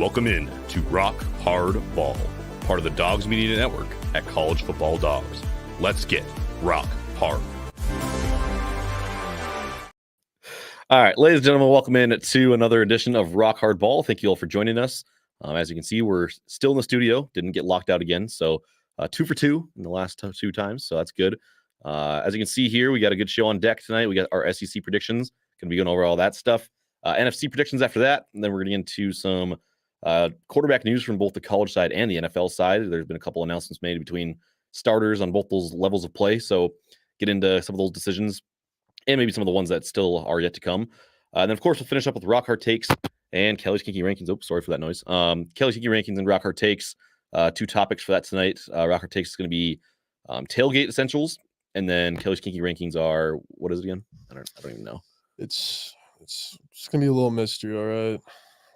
Welcome in to Rock Hard Ball, part of the Dogs Media Network at College Football Dogs. Let's get rock hard. All right, ladies and gentlemen, welcome in to another edition of Rock Hard Ball. Thank you all for joining us. As you can see, we're still in the studio, didn't get locked out again. So 2 for 2 in the last two times. So that's good. As you can see here, we got a good show on deck tonight. We got our SEC predictions. Going to be going over all that stuff. NFC predictions after that. And then we're going to get into some quarterback news from both the college side and the NFL side. There's been a couple announcements made between starters on both those levels of play. So get into some of those decisions and maybe some of the ones that still are yet to come. And then, of course, we'll finish up with Rock Hard Takes and Kelly's Kinky Rankings. Oops, sorry for that noise. Kelly's Kinky Rankings and Rock Hard Takes. Two topics for that tonight. Rock Hard Takes is going to be tailgate essentials. And then Kelly's Kinky Rankings are, what is it again? I don't even know. It's gonna be a little mystery, all right.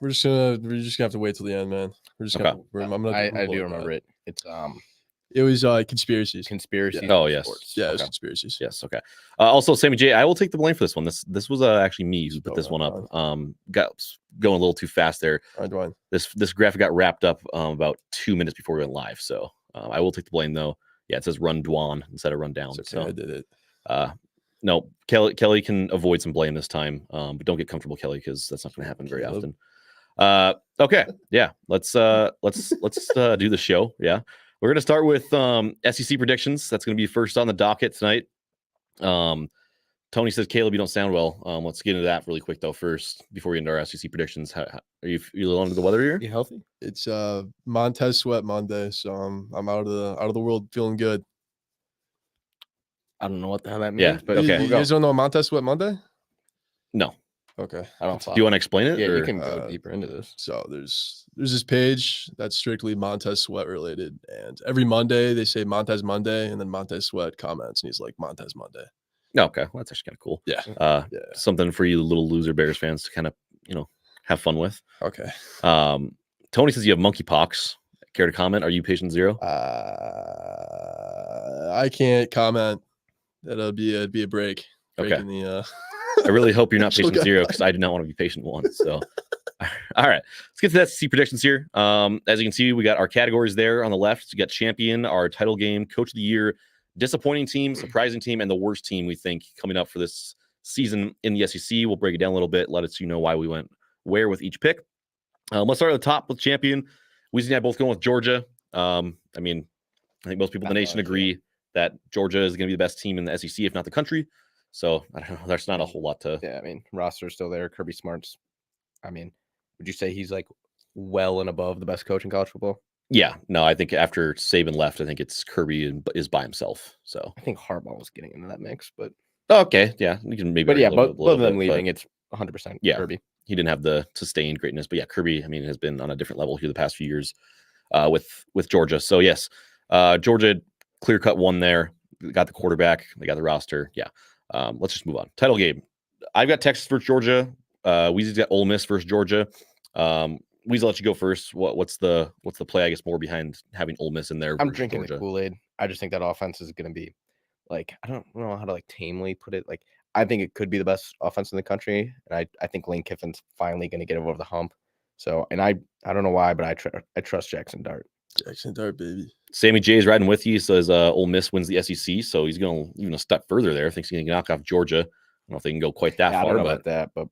We're just gonna have to wait till the end, man. We're just I do remember it. It was conspiracies. Conspiracy. Oh yes, sports. Yeah, it was conspiracies. Yes, okay. Also, Sammy J, I will take the blame for this one. This was actually me who put this one up. Got going a little too fast there. This graphic got wrapped up about 2 minutes before we went live, so I will take the blame though. Yeah, it says run Dwan instead of run down. Okay, so I did it. No, Kelly can avoid some blame this time, but don't get comfortable, Kelly, because that's not going to happen very often. Okay, yeah, let's do the show. Yeah, we're going to start with SEC predictions. That's going to be first on the docket tonight. Tony says, Caleb, you don't sound well. Let's get into that really quick though. First, before we get into our SEC predictions, are you under the weather here? You healthy? It's Montez Sweat Monday, so I'm out of the world feeling good. I don't know what the hell that means, but okay. You guys don't know Montez Sweat Monday? No. Okay. I don't. Do you want to explain it? Yeah, you can go deeper into this. So there's this page that's strictly Montez Sweat related, and every Monday they say Montez Monday, and then Montez Sweat comments, and he's like Montez Monday. Okay, well, that's actually kind of cool. Yeah. Something for you little loser Bears fans to kind of have fun with. Okay. Tony says you have monkeypox. Care to comment? Are you patient zero? I can't comment. That'll be a break. Okay. I really hope you're not patient zero because I do not want to be patient one. So, all right, let's get to the SEC predictions here. As you can see, we got our categories there on the left. We got champion, our title game, coach of the year, disappointing team, surprising team, and the worst team we think coming up for this season in the SEC. We'll break it down a little bit, let us know why we went where with each pick. Let's start at the top with champion. Weezy and I both going with Georgia. I think most people in the nation agree that Georgia is going to be the best team in the SEC, if not the country. So I don't know. There's not a whole lot to. Yeah, roster's still there. Kirby Smart's. Would you say he's like well and above the best coach in college football? Yeah, no, I think after Saban left, I think it's Kirby is by himself. So I think Harbaugh was getting into that mix, but okay, yeah, you can maybe. But yeah, both of them leaving, it's 100%. Yeah, Kirby. He didn't have the sustained greatness, but yeah, Kirby, has been on a different level here the past few years with Georgia. So yes, Georgia clear cut one there. They got the quarterback, they got the roster. Yeah, let's just move on. Title game. I've got Texas versus Georgia. Weezy's got Ole Miss versus Georgia. Weezy, let you go first. What's the play? I guess more behind having Ole Miss in there. I'm drinking the Kool-Aid. I just think that offense is going to be like, I don't know how to tamely put it. Like, I think it could be the best offense in the country, and I think Lane Kiffin's finally going to get over the hump. So, and I don't know why, but I trust Jackson Dart. Jackson Dart, baby. Sammy J is riding with you. He says Ole Miss wins the SEC, so he's going to even a step further there. Thinks he's going to knock off Georgia. I don't know if they can go quite that far. I don't know about that, but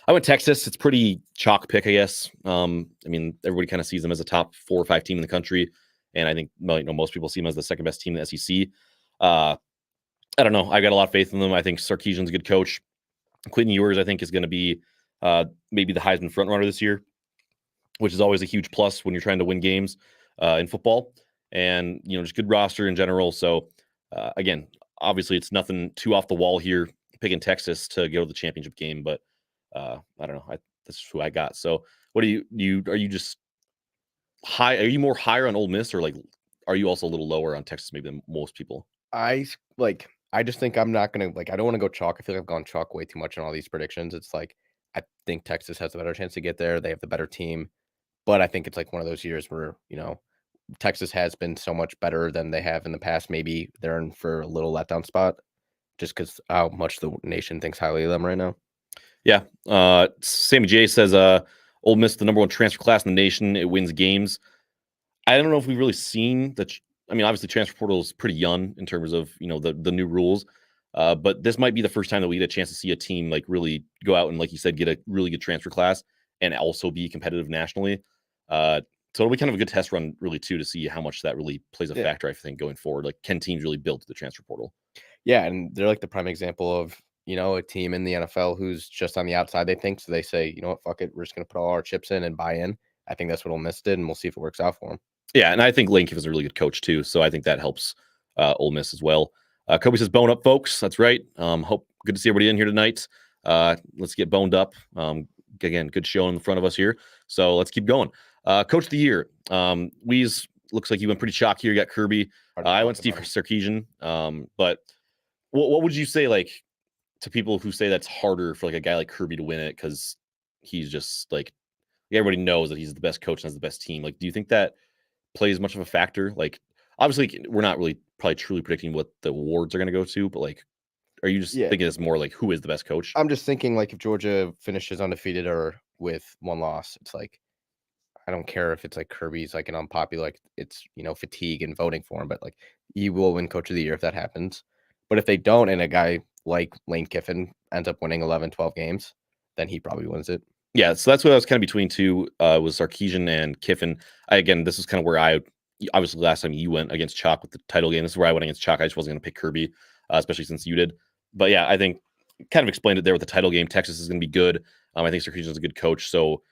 I went Texas. It's pretty chalk pick, I guess. Everybody kind of sees them as a top 4 or 5 team in the country, and I think most people see them as the second best team in the SEC. I don't know. I got a lot of faith in them. I think Sarkisian's a good coach. Quinn Ewers, I think, is going to be maybe the Heisman frontrunner this year, which is always a huge plus when you're trying to win games in football, and just good roster in general. So again, obviously it's nothing too off the wall here picking Texas to go to the championship game, but I don't know. That's who I got. So what are you just high? Are you more higher on Ole Miss, or are you also a little lower on Texas maybe than most people? I just think I'm not gonna I don't want to go chalk. I feel like I've gone chalk way too much in all these predictions. It's I think Texas has a better chance to get there. They have the better team. But I think it's one of those years where, Texas has been so much better than they have in the past. Maybe they're in for a little letdown spot just because how much the nation thinks highly of them right now. Yeah. Sammy J says Ole Miss, the number one transfer class in the nation. It wins games. I don't know if we've really seen that. I mean, obviously, transfer portal is pretty young in terms of the new rules. But this might be the first time that we get a chance to see a team like really go out and, like you said, get a really good transfer class and also be competitive nationally. So it'll be kind of a good test run, really, too, to see how much that really plays a factor, I think, going forward. Like, can teams really build to the transfer portal? Yeah, and they're like the prime example of, a team in the NFL who's just on the outside, they think. So they say, you know what, fuck it. We're just going to put all our chips in and buy in. I think that's what Ole Miss did, and we'll see if it works out for them. Yeah, and I think Lane Kiffin's a really good coach, too. So I think that helps Ole Miss as well. Kobe says, bone up, folks. That's right. Good to see everybody in here tonight. Let's get boned up. Again, good show in front of us here. So let's keep going. Coach of the year. Weeze looks like you went pretty chalk here. You got Kirby. I went Steve Sarkisian. But what would you say, like, to people who say that's harder for like a guy like Kirby to win it because he's just like everybody knows that he's the best coach and has the best team? Like, do you think that plays much of a factor? Like, obviously, we're not really probably truly predicting what the awards are going to go to, but like, are you just thinking it's more like who is the best coach? I'm just thinking like if Georgia finishes undefeated or with one loss, it's like I don't care if it's like Kirby's like an unpopular, like it's fatigue and voting for him, but like he will win Coach of the Year if that happens. But if they don't, and a guy like Lane Kiffin ends up winning 11, 12 games, then he probably wins it. Yeah, so that's what I was kind of between two, was Sarkisian and Kiffin. Again, this is kind of where obviously last time you went against Chalk with the title game. This is where I went against Chalk. I just wasn't going to pick Kirby, especially since you did. But yeah, I think kind of explained it there with the title game. Texas is going to be good. I think Sarkisian is a good coach. So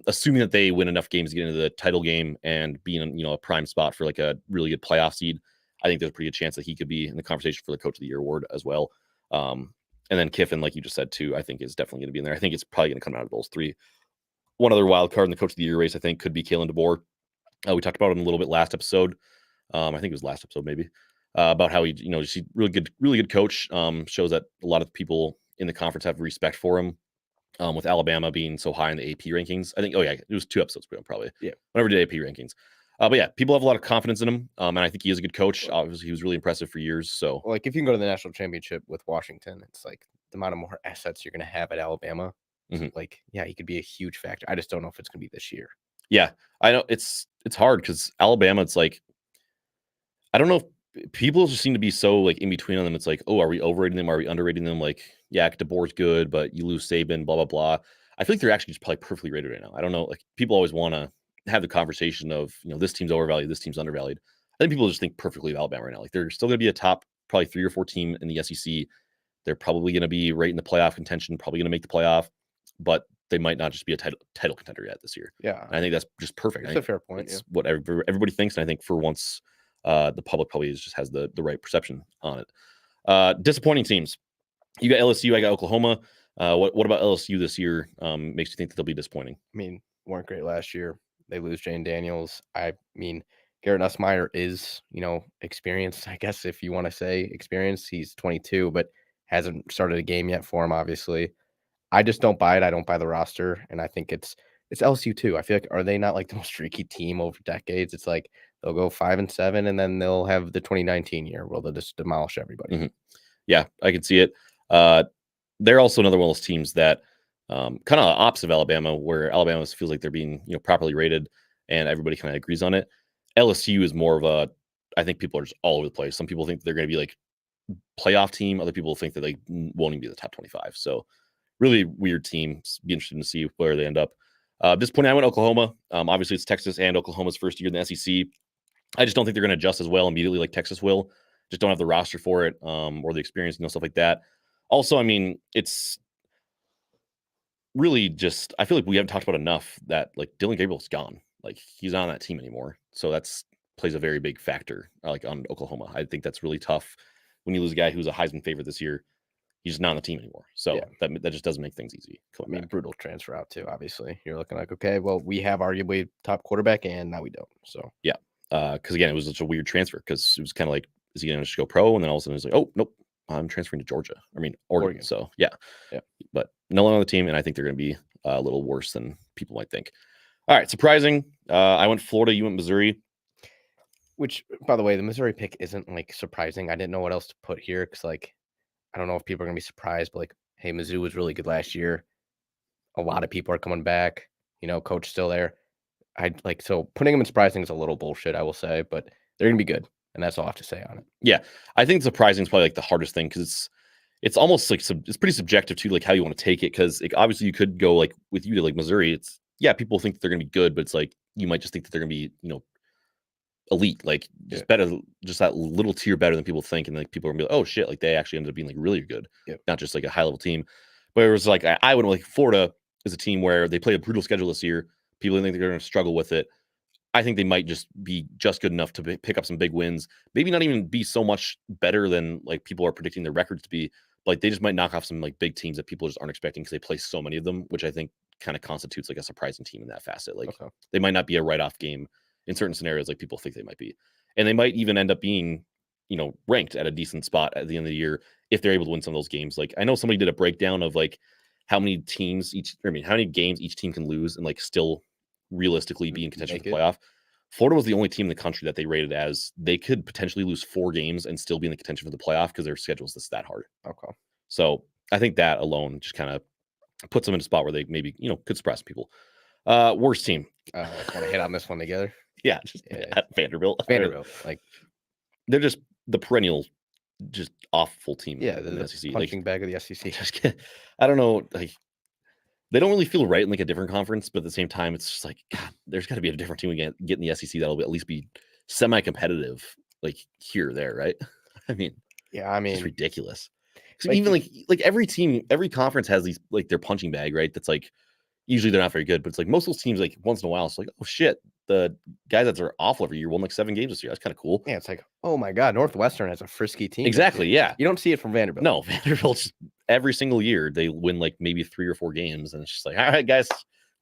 assuming that they win enough games to get into the title game and be in a prime spot for like a really good playoff seed, I think there's a pretty good chance that he could be in the conversation for the Coach of the Year award as well. And then Kiffin, like you just said too, I think is definitely going to be in there. I think it's probably going to come out of those three. One other wild card in the Coach of the Year race, I think, could be Kalen DeBoer. We talked about him a little bit last episode. I think it was last episode maybe, about how he, just really good coach. Shows that a lot of people in the conference have respect for him. With Alabama being so high in the AP rankings, I think. Oh yeah, it was 2 episodes ago, probably. Yeah, whenever did AP rankings. But yeah, people have a lot of confidence in him, and I think he is a good coach. Obviously, he was really impressive for years. So, like if you can go to the national championship with Washington, it's like the amount of more assets you're going to have at Alabama. Like, yeah, he could be a huge factor. I just don't know if it's going to be this year. Yeah, I know it's hard because Alabama. It's like I don't know if people just seem to be so like in between on them. It's like, oh, are we overrating them? Are we underrating them? Like, yeah, DeBoer's good, but you lose Saban, blah blah blah. I feel like they're actually just probably perfectly rated right now. I don't know. Like people always want to have the conversation of this team's overvalued, this team's undervalued. I think people just think perfectly of Alabama right now. Like they're still going to be a top probably 3 or 4 team in the SEC. They're probably going to be right in the playoff contention, probably going to make the playoff, but they might not just be a title contender yet this year. Yeah, and I think that's just perfect. That's a fair point. It's what everybody thinks, and I think for once, the public probably just has the right perception on it. Disappointing teams. You got LSU, I got Oklahoma. What about LSU this year? Makes you think that they'll be disappointing? I mean, weren't great last year. They lose Jane Daniels. I mean, Garrett Nussmeier is, experienced, I guess, if you want to say experienced. He's 22, but hasn't started a game yet for him, obviously. I just don't buy it. I don't buy the roster. And I think it's LSU too. I feel like, are they not like the most streaky team over decades? It's like they'll go 5-7 and then they'll have the 2019 year where they'll just demolish everybody. Mm-hmm. Yeah, I can see it. They're also another one of those teams that kind of opposite of Alabama, where Alabama feels like they're being properly rated and everybody kind of agrees on it. LSU is more of I think people are just all over the place. Some people think they're going to be like playoff team. Other people think that they won't even be the top 25. So really weird team. Be interested to see where they end up. At this point, I went Oklahoma. Obviously, it's Texas and Oklahoma's first year in the SEC. I just don't think they're going to adjust as well immediately like Texas will. Just don't have the roster for it, or the experience, stuff like that. Also, I mean, it's really just I feel like we haven't talked about enough that like Dylan Gabriel's gone. Like he's not on that team anymore. So that's plays a very big factor like on Oklahoma. I think that's really tough when you lose a guy who's a Heisman favorite this year. He's just not on the team anymore. So that just doesn't make things easy. I mean, brutal transfer out too, obviously. You're looking like, okay, well, we have arguably top quarterback and now we don't. So yeah. Because again, it was such a weird transfer because it was kind of like, is he going to just go pro? And then all of a sudden it's like, oh, nope, I'm transferring to Georgia. I mean, Oregon. So yeah. But no one on the team, and I think they're going to be a little worse than people might think. All right, surprising. I went Florida, you went Missouri. Which, by the way, the Missouri pick isn't like surprising. I didn't know what else to put here because, like, I don't know if people are going to be surprised, but like, hey, Mizzou was really good last year. A lot of people are coming back. coach still there. So putting them in surprising is a little bullshit, I will say, but they're gonna be good, and that's all I have to say on it. Yeah, I think surprising is probably like the hardest thing because it's almost like it's pretty subjective to like how you want to take it because obviously you could go like with you to like Missouri. It's people think that they're gonna be good, but it's like you might just think that they're gonna be elite, like just better, just that little tier better than people think, and like people are gonna be like, oh shit, like they actually ended up being like really good, not just like a high level team. But it was like I would like Florida is a team where they play a brutal schedule this year. People think they're going to struggle with it. I think they might just be just good enough to pick up some big wins. Maybe not even be so much better than like people are predicting their records to be. But like they just might knock off some like big teams that people just aren't expecting because they play so many of them, which I think kind of constitutes like a surprising team in that facet. Like they might not be a write-off game in certain scenarios like people think they might be. And they might even end up being, ranked at a decent spot at the end of the year if they're able to win some of those games. Like I know somebody did a breakdown of like how many games each team can lose and like still realistically be in contention for the playoff. Florida was the only team in the country that they rated as they could potentially lose 4 games and still be in the contention for the playoff because their schedule's that hard. Okay. So I think that alone just kind of puts them in a spot where they maybe, could surprise people. Worst team. Want to hit on this one together? Yeah, Vanderbilt. Like they're just the perennial, just awful team. Yeah, in the SEC. Punching bag of the SEC. I don't know, like they don't really feel right in like a different conference, but at the same time, it's just like God, there's got to be a different team again get in the SEC that'll at least be semi-competitive, like here or there, right? I mean, it's ridiculous. So even like every team, every conference has these like their punching bag, right? That's like usually they're not very good, but it's like most of those teams, like once in a while, it's like, oh shit, the guys that are awful every year won like 7 games this year. That's kind of cool. Yeah, it's like, oh my God, Northwestern has a frisky team. Exactly. Yeah. You don't see it from Vanderbilt. No, Vanderbilt every single year they win like maybe 3 or 4 games, and it's just like, all right, guys,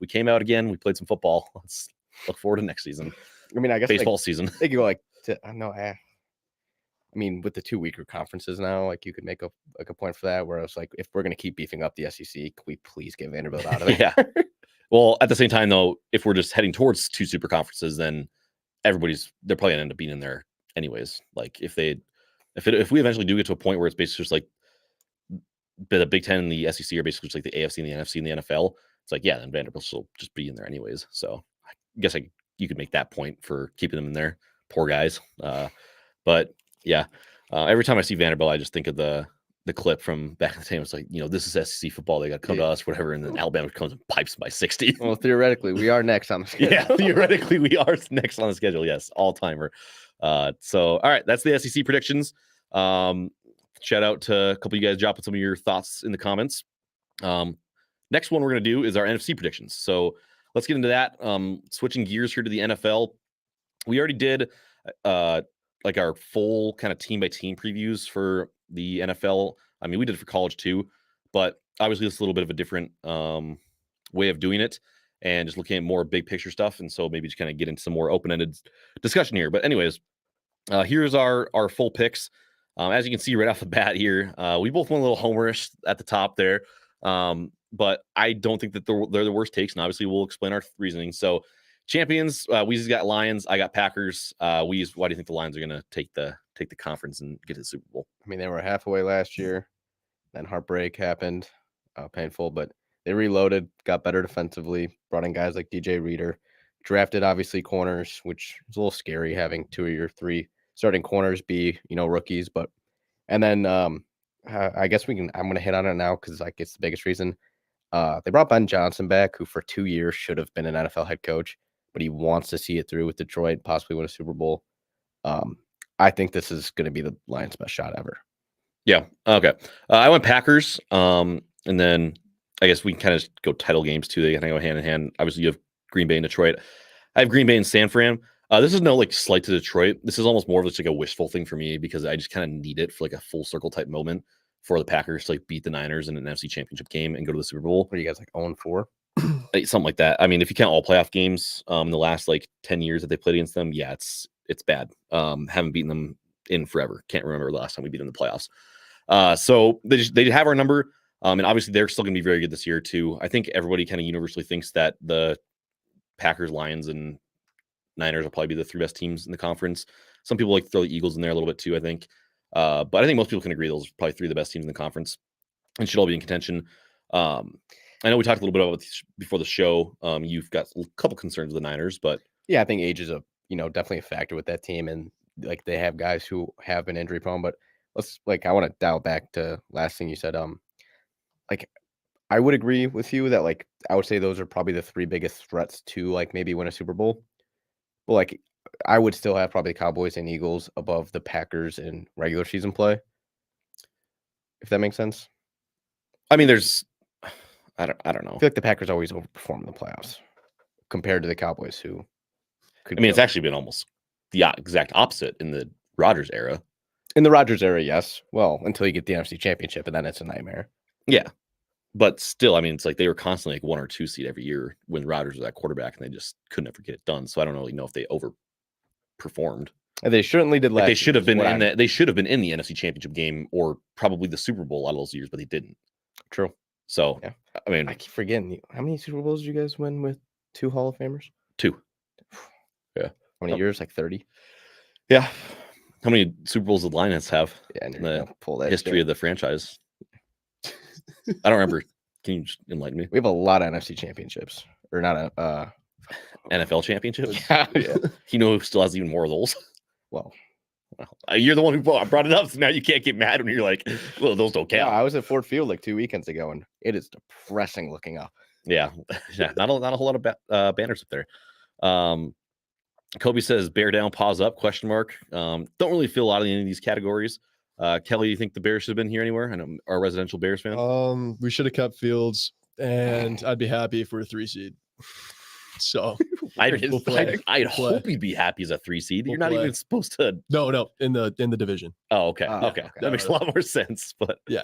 we came out again. We played some football. Let's look forward to next season. I mean, I guess baseball season. They could go like, I mean, with the 2 weaker conferences now, like you could make a point for that. Where I was like, if we're gonna keep beefing up the SEC, can we please get Vanderbilt out of it? Yeah. Well, at the same time, though, if we're just heading towards 2 super conferences, then they're probably gonna end up being in there anyways. Like if we eventually do get to a point where it's basically just like the Big Ten and the SEC are basically just like the AFC and the NFC and the NFL, it's like then Vanderbilt will just be in there anyways. So I guess you could make that point for keeping them in there. Poor guys. But yeah, every time I see Vanderbilt, I just think of the clip from back in the day. It's like, this is SEC football. They got to come to us, whatever. And then Alabama comes and pipes by 60. Well, theoretically, we are next on the schedule. Yeah, theoretically, we are next on the schedule. Yes, all timer. So, all right, that's the SEC predictions. Shout out to a couple of you guys dropping some of your thoughts in the comments. Next one we're going to do is our NFC predictions. So let's get into that. Switching gears here to the NFL. We already did like our full kind of team by team previews for the NFL. I mean, we did it for college too, but obviously it's a little bit of a different way of doing it and just looking at more big picture stuff. And so maybe just kind of get into some more open-ended discussion here. But anyways, here's our full picks. As you can see right off the bat here, we both went a little homerish at the top there. But I don't think that they're the worst takes. And obviously we'll explain our reasoning. So champions, Weezy's got Lions. I got Packers. Weez, why do you think the Lions are going to take the conference and get to the Super Bowl? I mean, they were halfway last year. Then heartbreak happened. Painful, but they reloaded, got better defensively, brought in guys like DJ Reader, drafted obviously corners, which is a little scary having 2 of your 3 starting corners be, rookies. But, and then I guess I'm going to hit on it now because like it's the biggest reason. They brought Ben Johnson back, who for 2 years should have been an NFL head coach, but he wants to see it through with Detroit, possibly win a Super Bowl. I think this is going to be the Lions' best shot ever. Yeah. Okay. I went Packers. And then I guess we can kind of go title games too. They kind of go hand in hand. Obviously, you have Green Bay and Detroit. I have Green Bay and San Fran. This is no like slight to Detroit. This is almost more of just like a wishful thing for me because I just kind of need it for like a full circle type moment for the Packers to like beat the Niners in an NFC Championship game and go to the Super Bowl. What are you guys like 0-4? Something like that. I mean, if you count all playoff games in the last like 10 years that they played against them, yeah, it's bad. Haven't beaten them in forever. Can't remember the last time we beat them in the playoffs. So they have our number. And obviously they're still going to be very good this year too. I think everybody kind of universally thinks that the Packers, Lions, and Niners will probably be the 3 best teams in the conference. Some people like to throw the Eagles in there a little bit too, I think. But I think most people can agree those are probably 3 of the best teams in the conference and should all be in contention. I know we talked a little bit about this before the show. You've got a couple concerns with the Niners, but Yeah, I think age is definitely a factor with that team, and like they have guys who have been injury prone. But I want to dial back to last thing you said. Like I would agree with you that like I would say those are probably the three biggest threats to like maybe win a Super Bowl. But like I would still have probably Cowboys and Eagles above the Packers in regular season play, if that makes sense. I mean, I don't know. I feel like the Packers always overperform in the playoffs compared to the Cowboys, who could. I mean, it's actually been almost the exact opposite in the Rodgers era. In the Rodgers era, yes. Well, until you get the NFC Championship, and then it's a nightmare. Yeah. But still, I mean, it's like they were constantly like 1 or 2 seed every year when Rodgers was at quarterback, and they just couldn't ever get it done. So I don't really know if they overperformed. And they certainly did last. Like they should have been in that. They should have been in the NFC Championship game or probably the Super Bowl a lot of those years, but they didn't. True. So yeah. I mean, I keep forgetting how many Super Bowls did you guys win with 2 Hall of Famers? 2. Yeah. How many years? Like 30. Yeah. How many Super Bowls did the Lions have? Yeah, in the pull that history of the franchise. I don't remember. Can you just enlighten me? We have a lot of NFC championships, or not a NFL championships. Yeah. You know who still has even more of those? Well, you're the one who brought it up, so now you can't get mad when you're like, "Well, those don't count." Yeah, I was at Ford Field like 2 weekends ago, and it is depressing looking up. Yeah, not a whole lot of banners up there. Kobe says, "Bear down, pause up?" ? Don't really feel a lot of any of these categories. Kelly, you think the Bears should have been here anywhere? I know our residential Bears fan. We should have kept Fields, and I'd be happy if we're a 3 seed. So I'd hope you'd be happy as a 3 seed. You're not even supposed to. No, in the division. Oh, okay. Okay. That makes a lot more sense. But yeah.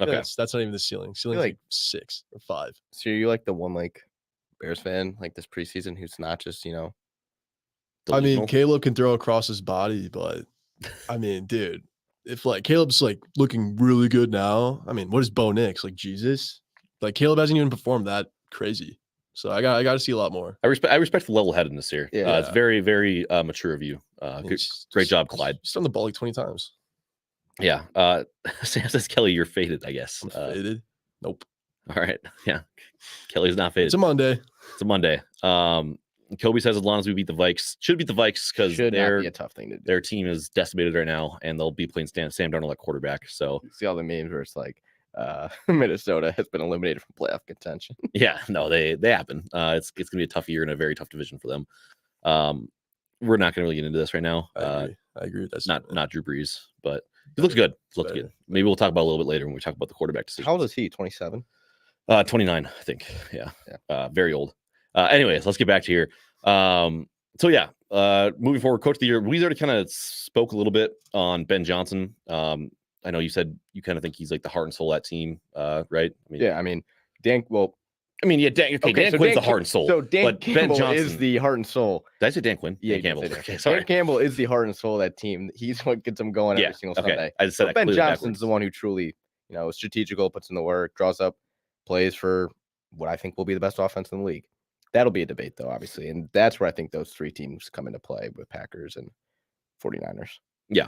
Okay, that's not even the ceiling. Ceiling's like 6 or 5. So you're like the one like Bears fan like this preseason who's not just I delusional? mean, Caleb can throw across his body, but I mean, dude, if like Caleb's like looking really good now, I mean, what is Bo Nix? Like Jesus? Like Caleb hasn't even performed that crazy. So I got to see a lot more. I respect the level headedness here. Yeah. It's very, very mature of you. Great job, Clyde. Just on the ball like 20 times. Yeah. Sam says, Kelly, you're faded, I guess. I'm faded. Nope. All right. Yeah. Kelly's not faded. It's a Monday. Kobe says, as long as we beat the Vikes, should beat the Vikes because should not be a tough thing to do. Their team is decimated right now, and they'll be playing Sam Darnold at quarterback. So see all the memes where it's like Minnesota has been eliminated from playoff contention. Yeah, no, they happen. It's gonna be a tough year and a very tough division for them. We're not gonna really get into this right now. I agree. That's not Drew Brees, but he looks good. Good. Maybe we'll talk about it a little bit later when we talk about the quarterback decision. How old is he? 27? 29, I think. Yeah. Very old. Anyways, let's get back to here. So yeah, moving forward, coach of the year. We already kind of spoke a little bit on Ben Johnson. I know you said you kind of think he's like the heart and soul of that team, right? Dan. Well, Dan Quinn's the heart and soul. So Dan Campbell Ben Johnson is the heart and soul. Did I say Dan Quinn? Yeah, Dan Campbell. Okay, sorry. Dan Campbell is the heart and soul of that team. He's what gets them going every single Sunday. I just said that Ben Johnson's backwards. the one who truly, is strategical, puts in the work, draws up plays for what I think will be the best offense in the league. That'll be a debate, though, obviously. And that's where I think those 3 teams come into play with Packers and 49ers. Yeah.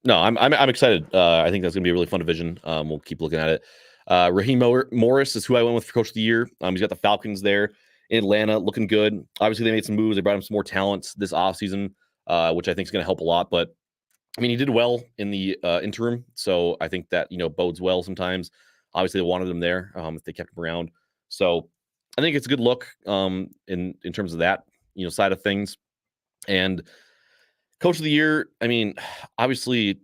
No, I'm excited. I think that's going to be a really fun division. We'll keep looking at it. Raheem Morris is who I went with for coach of the year. He's got the Falcons there in Atlanta looking good. Obviously, they made some moves. They brought him some more talent this offseason, which I think is going to help a lot. But, he did well in the interim. So I think that, bodes well sometimes. Obviously, they wanted him there if they kept him around. So I think it's a good look in terms of that, side of things. And coach of the year, obviously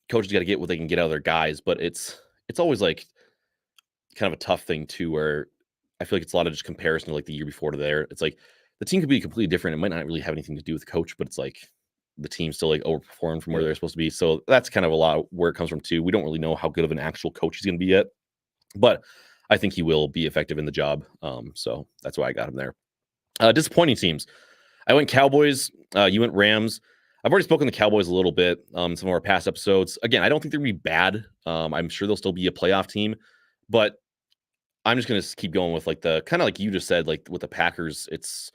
coaches got to get what they can get out of their guys, but it's always like kind of a tough thing too, where I feel like it's a lot of just comparison to like the year before to there. It's like the team could be completely different. It might not really have anything to do with the coach, but it's like the team still like overperformed from where they're supposed to be. So that's kind of a lot where it comes from too. We don't really know how good of an actual coach he's going to be yet, but I think he will be effective in the job. So that's why I got him there. Disappointing teams. I went Cowboys. You went Rams. I've already spoken to the Cowboys a little bit in some of our past episodes. Again, I don't think they're going to be bad. I'm sure they'll still be a playoff team, but I'm just going to keep going with like the kind of like you just said, like with the Packers, it's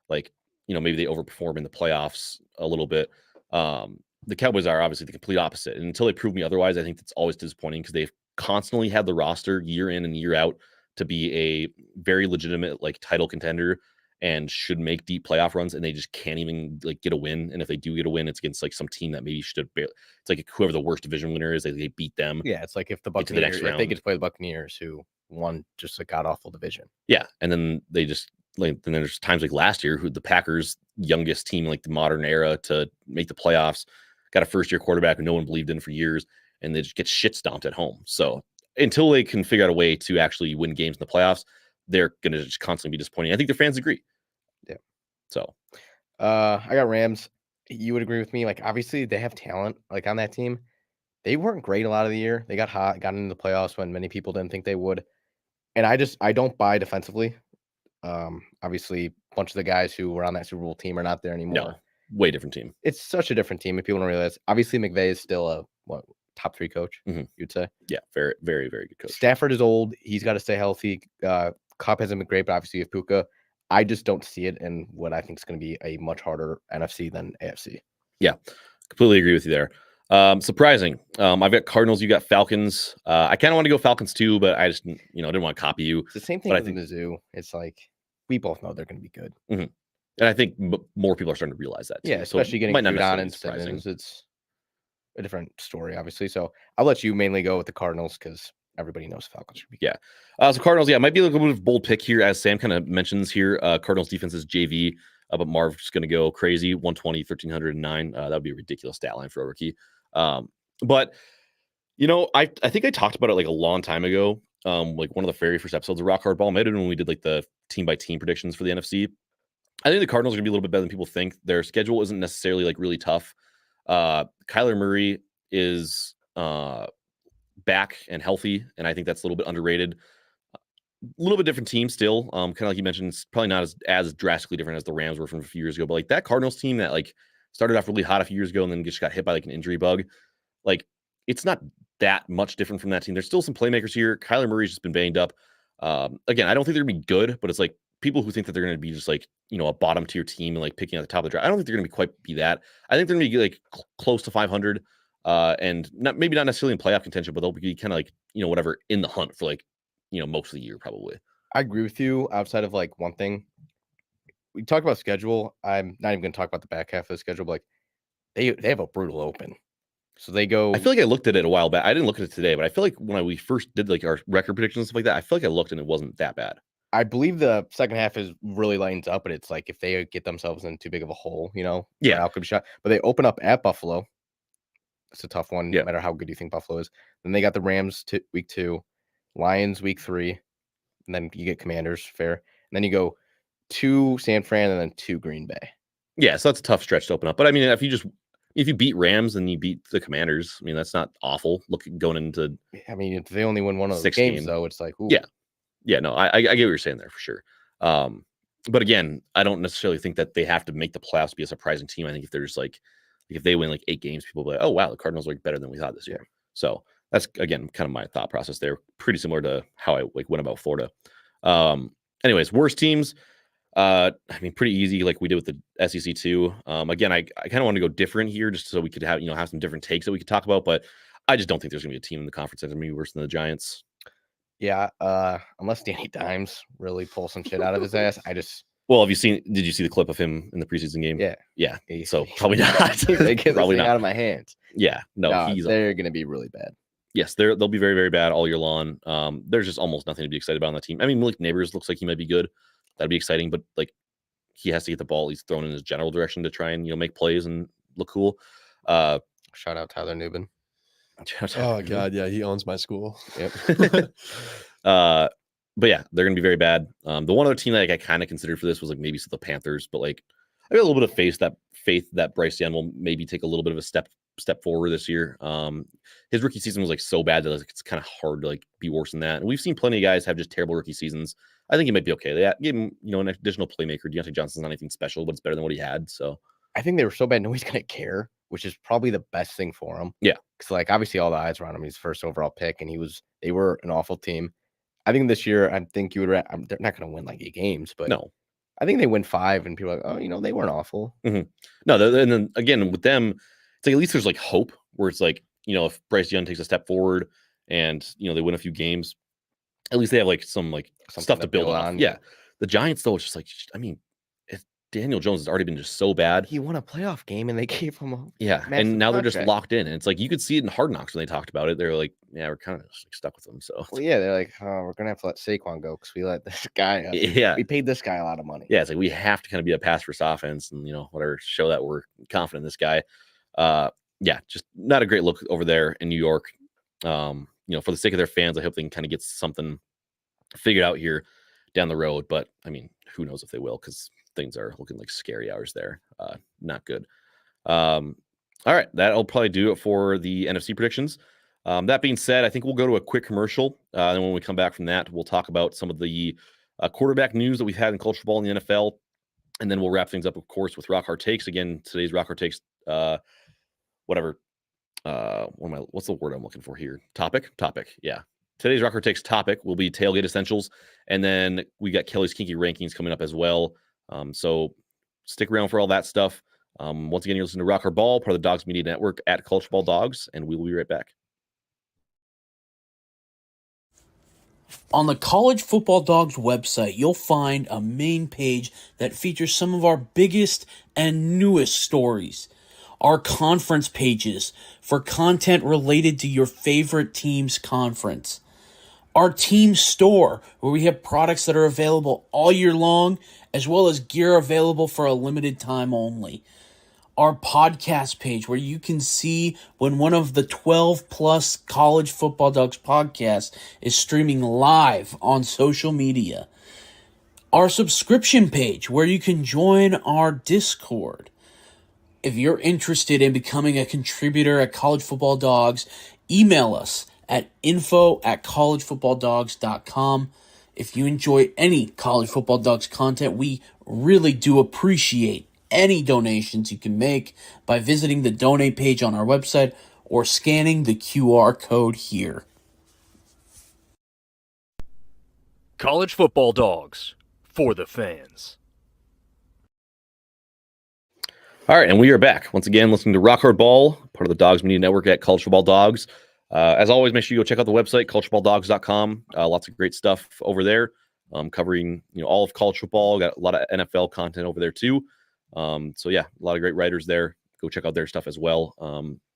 like, maybe they overperform in the playoffs a little bit. The Cowboys are obviously the complete opposite. And until they prove me otherwise, I think it's always disappointing because they've constantly have the roster year in and year out to be a very legitimate like title contender and should make deep playoff runs, and they just can't even like get a win. And if they do get a win, it's against like some team that maybe should have. It's like whoever the worst division winner is, they beat them. Yeah, it's like if the Get to the next Buccaneers, if they round. get to play the Buccaneers, who won just a god awful division. Yeah, and then they just like then there's times like last year, who the Packers, youngest team like the modern era to make the playoffs, got a first year quarterback who no one believed in for years, and they just get shit stomped at home. So until they can figure out a way to actually win games in the playoffs, they're going to just constantly be disappointing. I think their fans agree. Yeah. So, I got Rams. You would agree with me. Like, obviously, they have talent. Like on that team, they weren't great a lot of the year. They got hot, got into the playoffs when many people didn't think they would. And I don't buy defensively. Obviously, a bunch of the guys who were on that Super Bowl team are not there anymore. no, way different team. It's such a different team, and people don't realize. Obviously, McVay is still a top 3 coach. You'd say. Yeah, very, very, very good coach. Stafford is old. He's got to stay healthy. Cup hasn't been great, but obviously, with Puka, I just don't see it in what I think is going to be a much harder NFC than AFC. Yeah, completely agree with you there. Surprising. I've got Cardinals. You got Falcons. I kind of want to go Falcons too, but I just didn't want to copy you. It's the same thing But I with Mizzou. It's like we both know they're going to be good. And I think more people are starting to realize that too. Yeah, especially getting might not Judon necessarily and be surprising. Simmons. It's a different story, obviously. So I'll let you mainly go with the Cardinals because everybody knows Falcons should be good. Yeah. So Cardinals, might be a little bit of a bold pick here, as Sam kind of mentions here. Cardinals defense is JV, but Marv's going to go crazy, 120, 1,309. That would be a ridiculous stat line for a rookie. But I think I talked about it like a long time ago. Like one of the very first episodes of Rock Hard Ball, maybe when we did like the team by team predictions for the NFC. I think the Cardinals are gonna be a little bit better than people think. Their schedule isn't necessarily like really tough. Kyler Murray is back and healthy, and I think that's a little bit underrated. A little bit different team still. Kind of like you mentioned, it's probably not as drastically different as the Rams were from a few years ago. But like that Cardinals team that like started off really hot a few years ago and then just got hit by like an injury bug, like it's not that much different from that team. There's still some playmakers here. Kyler Murray's just been banged up. Again, I don't think they're gonna be good, but it's like people who think that they're gonna be just like a bottom tier team and like picking at the top of the draft. I don't think they're gonna be that. I think they're gonna be like close to 500, and maybe not necessarily in playoff contention, but they'll be kind of like whatever in the hunt for like most of the year probably. I agree with you. Outside of like one thing, we talked about schedule. I'm not even going to talk about the back half of the schedule, but like they have a brutal open. So they go. I feel like I looked at it a while back. I didn't look at it today, but I feel like when we first did like our record predictions and stuff like that, I feel like I looked and it wasn't that bad. I believe the second half is really lightens up, but it's like if they get themselves in too big of a hole, Yeah, could be shot. But they open up at Buffalo. It's a tough one, Yeah. no matter how good you think Buffalo is. Then they got the Rams week 2, Lions week 3, and then you get Commanders, fair. And then you go to San Fran and then to Green Bay. Yeah, so that's a tough stretch to open up. But I mean, if you beat Rams and you beat the Commanders, I mean, that's not awful. Going into. I mean, if they only win one of those 6 games, games. though, it's like, ooh. Yeah, no, I get what you're saying there for sure. But again, I don't necessarily think that they have to make the playoffs to be a surprising team. I think if there's like if they win like 8 games, people will be like, oh wow, the Cardinals are like better than we thought this year. So that's again kind of my thought process there. Pretty similar to how I like went about Florida. Anyways, worst teams. I mean, pretty easy, like we did with the SEC too. Again, I kind of want to go different here, just so we could have have some different takes that we could talk about. But I just don't think there's gonna be a team in the conference that's gonna be worse than the Giants. Yeah, unless Danny Dimes really pulls some shit out of his ass. Well, did you see the clip of him in the preseason game? Yeah. So probably not. They get Probably this thing not. out of my hands. Yeah, no, they're gonna be really bad. Yes, they'll be very, very bad all year long. There's just almost nothing to be excited about on that team. I mean, Malik Neighbors looks like he might be good. That'd be exciting, but like he has to get the ball. He's thrown in his general direction to try and make plays and look cool. Shout out Tyler Nubin. Oh god, yeah, he owns my school. Yep. But yeah, they're gonna be very bad. The one other team that I kind of considered for this was like maybe the Panthers, but like I got a little bit of faith that Bryce Young will maybe take a little bit of a step forward this year. His rookie season was like so bad that it's kind of hard to like be worse than that. And we've seen plenty of guys have just terrible rookie seasons. I think he might be okay. They gave him, an additional playmaker. Deontay Johnson's not anything special, but it's better than what he had. So I think they were so bad nobody's gonna care, which is probably the best thing for him. Yeah. Because like obviously all the eyes were on him. He's first overall pick, and they were an awful team. I think this year, I think they're not going to win like 8 games, but no, I think they win 5, and people are like, oh, they weren't awful. Mm-hmm. No, and then again with them, it's like at least there's like hope where it's like if Bryce Young takes a step forward and they win a few games, at least they have like some Something stuff to build on. Yeah. The Giants though, it's just like, I mean, Daniel Jones has already been just so bad. He won a playoff game and they gave him a and now they're just contract. locked in, and it's like you could see it in Hard Knocks when they talked about it. They're like, yeah, we're kind of stuck with them. So Well, yeah, they're like, oh, we're gonna have to let Saquon go because we let this guy. We paid this guy a lot of money. Yeah, it's like we have to kind of be a pass first offense, and whatever, show that we're confident in this guy. Yeah, just not a great look over there in New York. For the sake of their fans, I hope they can kind of get something figured out here down the road. But I mean, who knows if they will, because things are looking like scary hours there. Not good. All right, that'll probably do it for the NFC predictions. That being said, I think we'll go to a quick commercial. And when we come back from that, we'll talk about some of the quarterback news that we've had in college football in the NFL. And then we'll wrap things up, of course, with Rock Hard Takes. Again, today's Rock Hard Takes, what's the word I'm looking for here? Topic. Yeah. Today's Rock Hard Takes topic will be tailgate essentials. And then we got Kelly's Kinky Rankings coming up as well. So stick around for all that stuff. Once again, you're listening to Rock Hard Ball, part of the Dogs Media Network at Culture Ball Dogs, and we will be right back. On the College Football Dogs website, you'll find a main page that features some of our biggest and newest stories. Our conference pages for content related to your favorite team's conference. Our team store, where we have products that are available all year long, as well as gear available for a limited time only. Our podcast page, where you can see when one of the 12 plus College Football Dogs podcasts is streaming live on social media. Our subscription page, where you can join our Discord. If you're interested in becoming a contributor at College Football Dogs, email us at info@collegefootballdogs.com. If you enjoy any College Football Dogs content, we really do appreciate any donations you can make by visiting the donate page on our website or scanning the QR code here. College Football Dogs, for the fans. All right, and we are back once again listening to Rock Hard Ball, part of the Dogs Media Network at College Football Dogs. As always, make sure you go check out the website, culturefootballdogs.com. Lots of great stuff over there, covering all of college football. Got a lot of NFL content over there too. So yeah, a lot of great writers there. Go check out their stuff as well.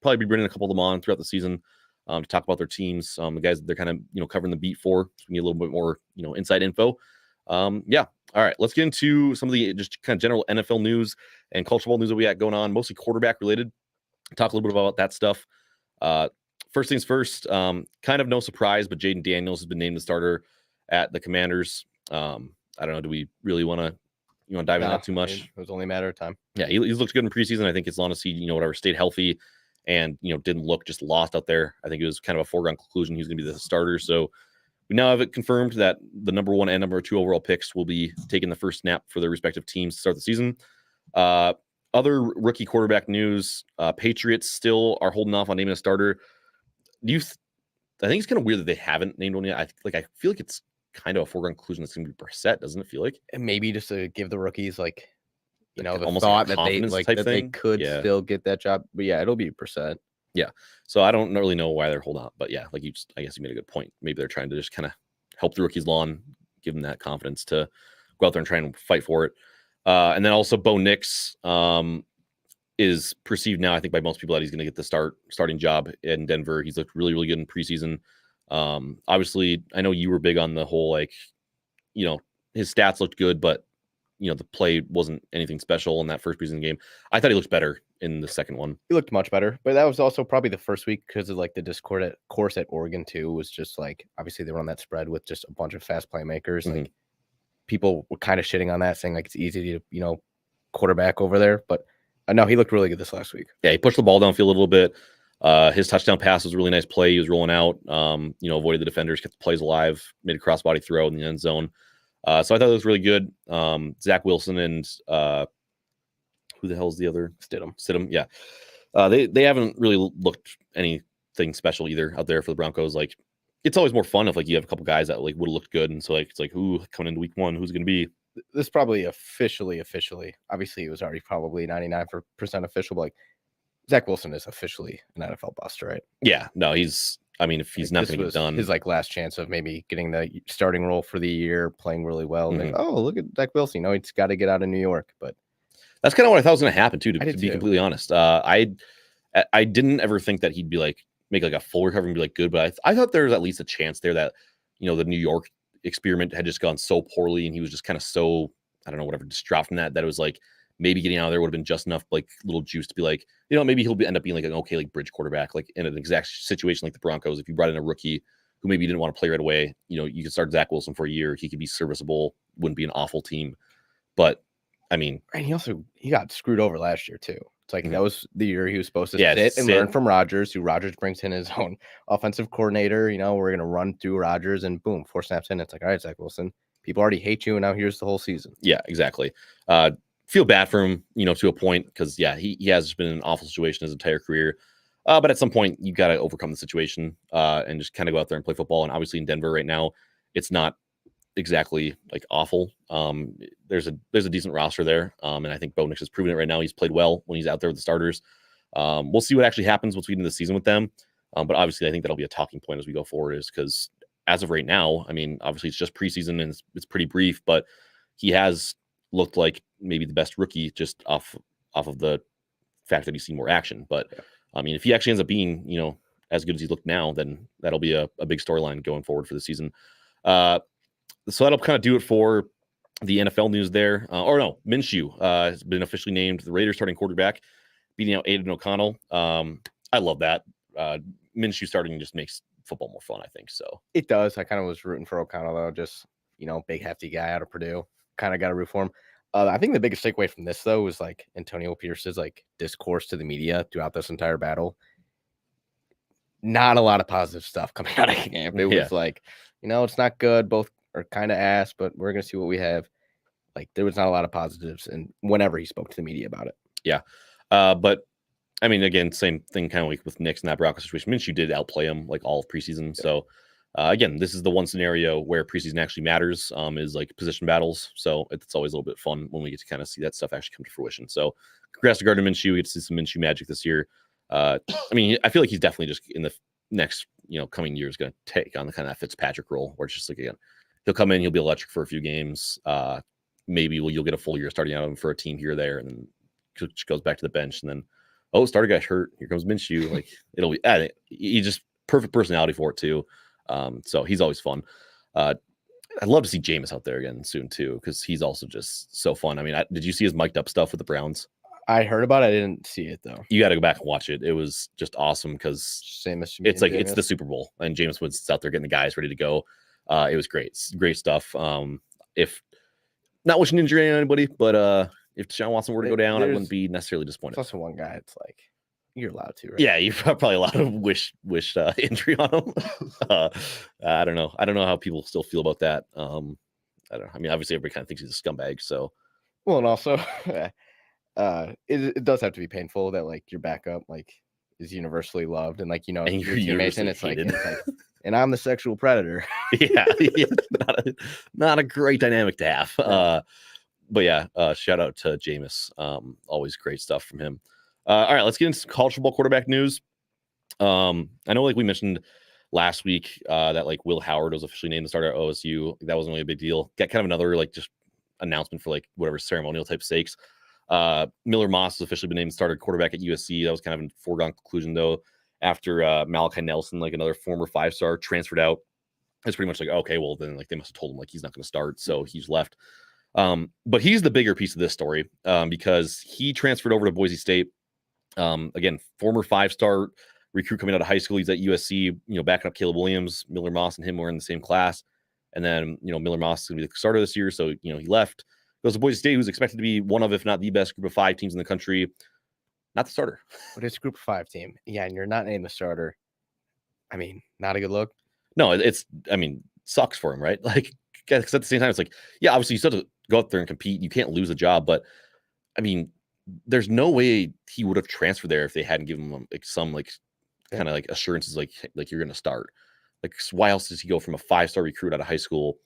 Probably be bringing a couple of them on throughout the season to talk about their teams. The guys that they're kind of covering the beat for, so we need a little bit more inside info. Yeah. All right, let's get into some of the just kind of general NFL news and college football news that we got going on, mostly quarterback related. Talk a little bit about that stuff. First things first, kind of no surprise, but Jaden Daniels has been named the starter at the Commanders. I don't know. Do we really want to dive into that too much? It was only a matter of time. Yeah, he's looked good in preseason. I think as long as he, whatever, stayed healthy and, didn't look just lost out there. I think it was kind of a foregone conclusion he's going to be the starter. So we now have it confirmed that the number 1 and number 2 overall picks will be taking the first snap for their respective teams to start the season. Other rookie quarterback news, Patriots still are holding off on naming a starter. I think it's kind of weird that they haven't named one yet. I feel like it's kind of a foregone conclusion that's going to be Brissett, doesn't it feel like? And maybe just to give the rookies the almost thought like a that they confidence type that thing. they could still get that job. But yeah, it'll be Brissett. Yeah. So I don't really know why they're holding out, but yeah, I guess you made a good point. Maybe they're trying to just kind of help the rookies along, give them that confidence to go out there and try and fight for it. And then also Bo Nix is perceived now, I think, by most people that he's going to get the starting job in Denver. He's looked really, really good in preseason. Obviously, I know you were big on the whole, his stats looked good, but the play wasn't anything special in that first preseason game. I thought he looked better in the second one. He looked much better, but that was also probably the first week because of the discord course at Oregon too was just obviously they were on that spread with just a bunch of fast playmakers. Mm-hmm. People were kind of shitting on that, saying it's easy to quarterback over there, but no, he looked really good this last week. Yeah, he pushed the ball downfield a little bit. His touchdown pass was a really nice play. He was rolling out, avoided the defenders, kept the plays alive, made a crossbody throw in the end zone. So I thought it was really good. Zach Wilson and who the hell is the other? Stidham. Yeah. They haven't really looked anything special either out there for the Broncos. It's always more fun if you have a couple guys that would have looked good. And so it's who coming into week 1, who's going to be? This probably officially, obviously it was already probably 99% official, but Zach Wilson is officially an NFL bust, right? Yeah, no, he's I mean, if he's not This going to get was done, his like last chance of maybe getting the starting role for the year, playing really well. And Mhm. oh, look at Zach Wilson. He's got to get out of New York. But that's kind of what I thought was going to happen too. I To did be too. completely honest, I didn't ever think that he'd be like make like a full recovery and be like good, but I thought there was at least a chance there that the New York experiment had just gone so poorly, and he was just kind of so I don't know whatever distraught from that it was like maybe getting out of there would have been just enough like little juice to be like maybe he'll end up being like an okay like bridge quarterback like in an exact situation like the Broncos. If you brought in a rookie who maybe didn't want to play right away, you could start Zach Wilson for a year. He could be serviceable, wouldn't be an awful team, but I mean, and he got screwed over last year too. It's like that was the year he was supposed to sit and learn from Rodgers, who Rodgers brings in his own offensive coordinator. We're gonna run through Rodgers, and boom, 4 snaps in. It's like, all right, Zach Wilson, people already hate you, and now here's the whole season. Yeah, exactly. Feel bad for him, to a point, because he has been in an awful situation his entire career. But at some point, you got to overcome the situation and just kind of go out there and play football. And obviously, in Denver right now, it's not exactly like awful. There's a decent roster there, and I think Bo Nix has proven it right now. He's played well when he's out there with the starters. We'll see what actually happens once we get into the season with them. But obviously, I think that'll be a talking point as we go forward, is because as of right now, I mean, obviously it's just preseason and it's pretty brief, but he has looked like maybe the best rookie just off of the fact that he's seen more action. But I mean, if he actually ends up being, as good as he looked now, then that'll be a big storyline going forward for the season. So that'll kind of do it for the NFL news there. Minshew has been officially named the Raiders starting quarterback, beating out Aiden O'Connell. I love that. Minshew starting just makes football more fun, I think. So it does. I kind of was rooting for O'Connell though, just big hefty guy out of Purdue. Kind of got to root for him. I think the biggest takeaway from this though was like Antonio Pierce's like discourse to the media throughout this entire battle. Not a lot of positive stuff coming out of camp. It was like, it's not good. Both are kind of ass, but we're gonna see what we have. Like there was not a lot of positives, and whenever he spoke to the media about it. Yeah, but I mean, again, same thing kind of like with Knicks and that Broncos situation. Minshew did outplay him like all of preseason. Yeah. So again, this is the one scenario where preseason actually matters, is like position battles. So it's always a little bit fun when we get to kind of see that stuff actually come to fruition. So congrats to Gardner Minshew. We get to see some Minshew magic this year. I mean, I feel like he's definitely just in the next, coming years going to take on the kind of that Fitzpatrick role, where it's just like, again, he'll come in, he'll be electric for a few games. Maybe you'll get a full year starting out for a team here or there, and then goes back to the bench, and then starter guy's hurt. Here comes Minshew. Like it'll be, he just perfect personality for it too. So he's always fun. I'd love to see Jameis out there again soon too, because he's also just so fun. I mean, did you see his mic'd up stuff with the Browns? I heard about it. I didn't see it though. You got to go back and watch it. It was just awesome because it's like it's the Super Bowl, and Jameis was out there getting the guys ready to go. It was great, great stuff. If not wishing injury on anybody, but if Deshaun Watson were to go down, I wouldn't be necessarily disappointed. Plus, one guy, it's like you're allowed to, right? Yeah, you're probably allowed to wish injury on him. I don't know. I don't know how people still feel about that. I don't know. I mean, obviously, everybody kind of thinks he's a scumbag. So, well, and also, it does have to be painful that like your backup like is universally loved and like and your teammates, and it's like, and I'm the sexual predator. yeah, not a great dynamic to have. Yeah. But yeah, shout out to Jameis. Always great stuff from him. All right, let's get into some college football quarterback news. I know, like we mentioned last week, that like Will Howard was officially named the starter at OSU. That wasn't really a big deal. Got kind of another like just announcement for like whatever ceremonial type sakes. Miller Moss has officially been named starter quarterback at USC. That was kind of a foregone conclusion though, after Malachi Nelson, like another former 5-star, transferred out. It's pretty much like, okay, well then like they must have told him like he's not going to start, so he's left. But he's the bigger piece of this story, because he transferred over to Boise State. Again, former 5-star recruit coming out of high school. He's at USC, backing up Caleb Williams. Miller Moss and him were in the same class. And then, Miller Moss is going to be the starter this year. So, he left, goes to Boise State, who's expected to be one of, if not the best group of 5 teams in the country. Not the starter. But it's a group of 5 team. Yeah. And you're not named the starter. I mean, not a good look. No, sucks for him, right? Like, because at the same time, it's like, yeah, obviously you still have to go out there and compete. You can't lose a job, but I mean, there's no way he would have transferred there if they hadn't given him like some like kind of like assurances, like you're going to start. Like, why else does he go from a 5-star recruit out of high school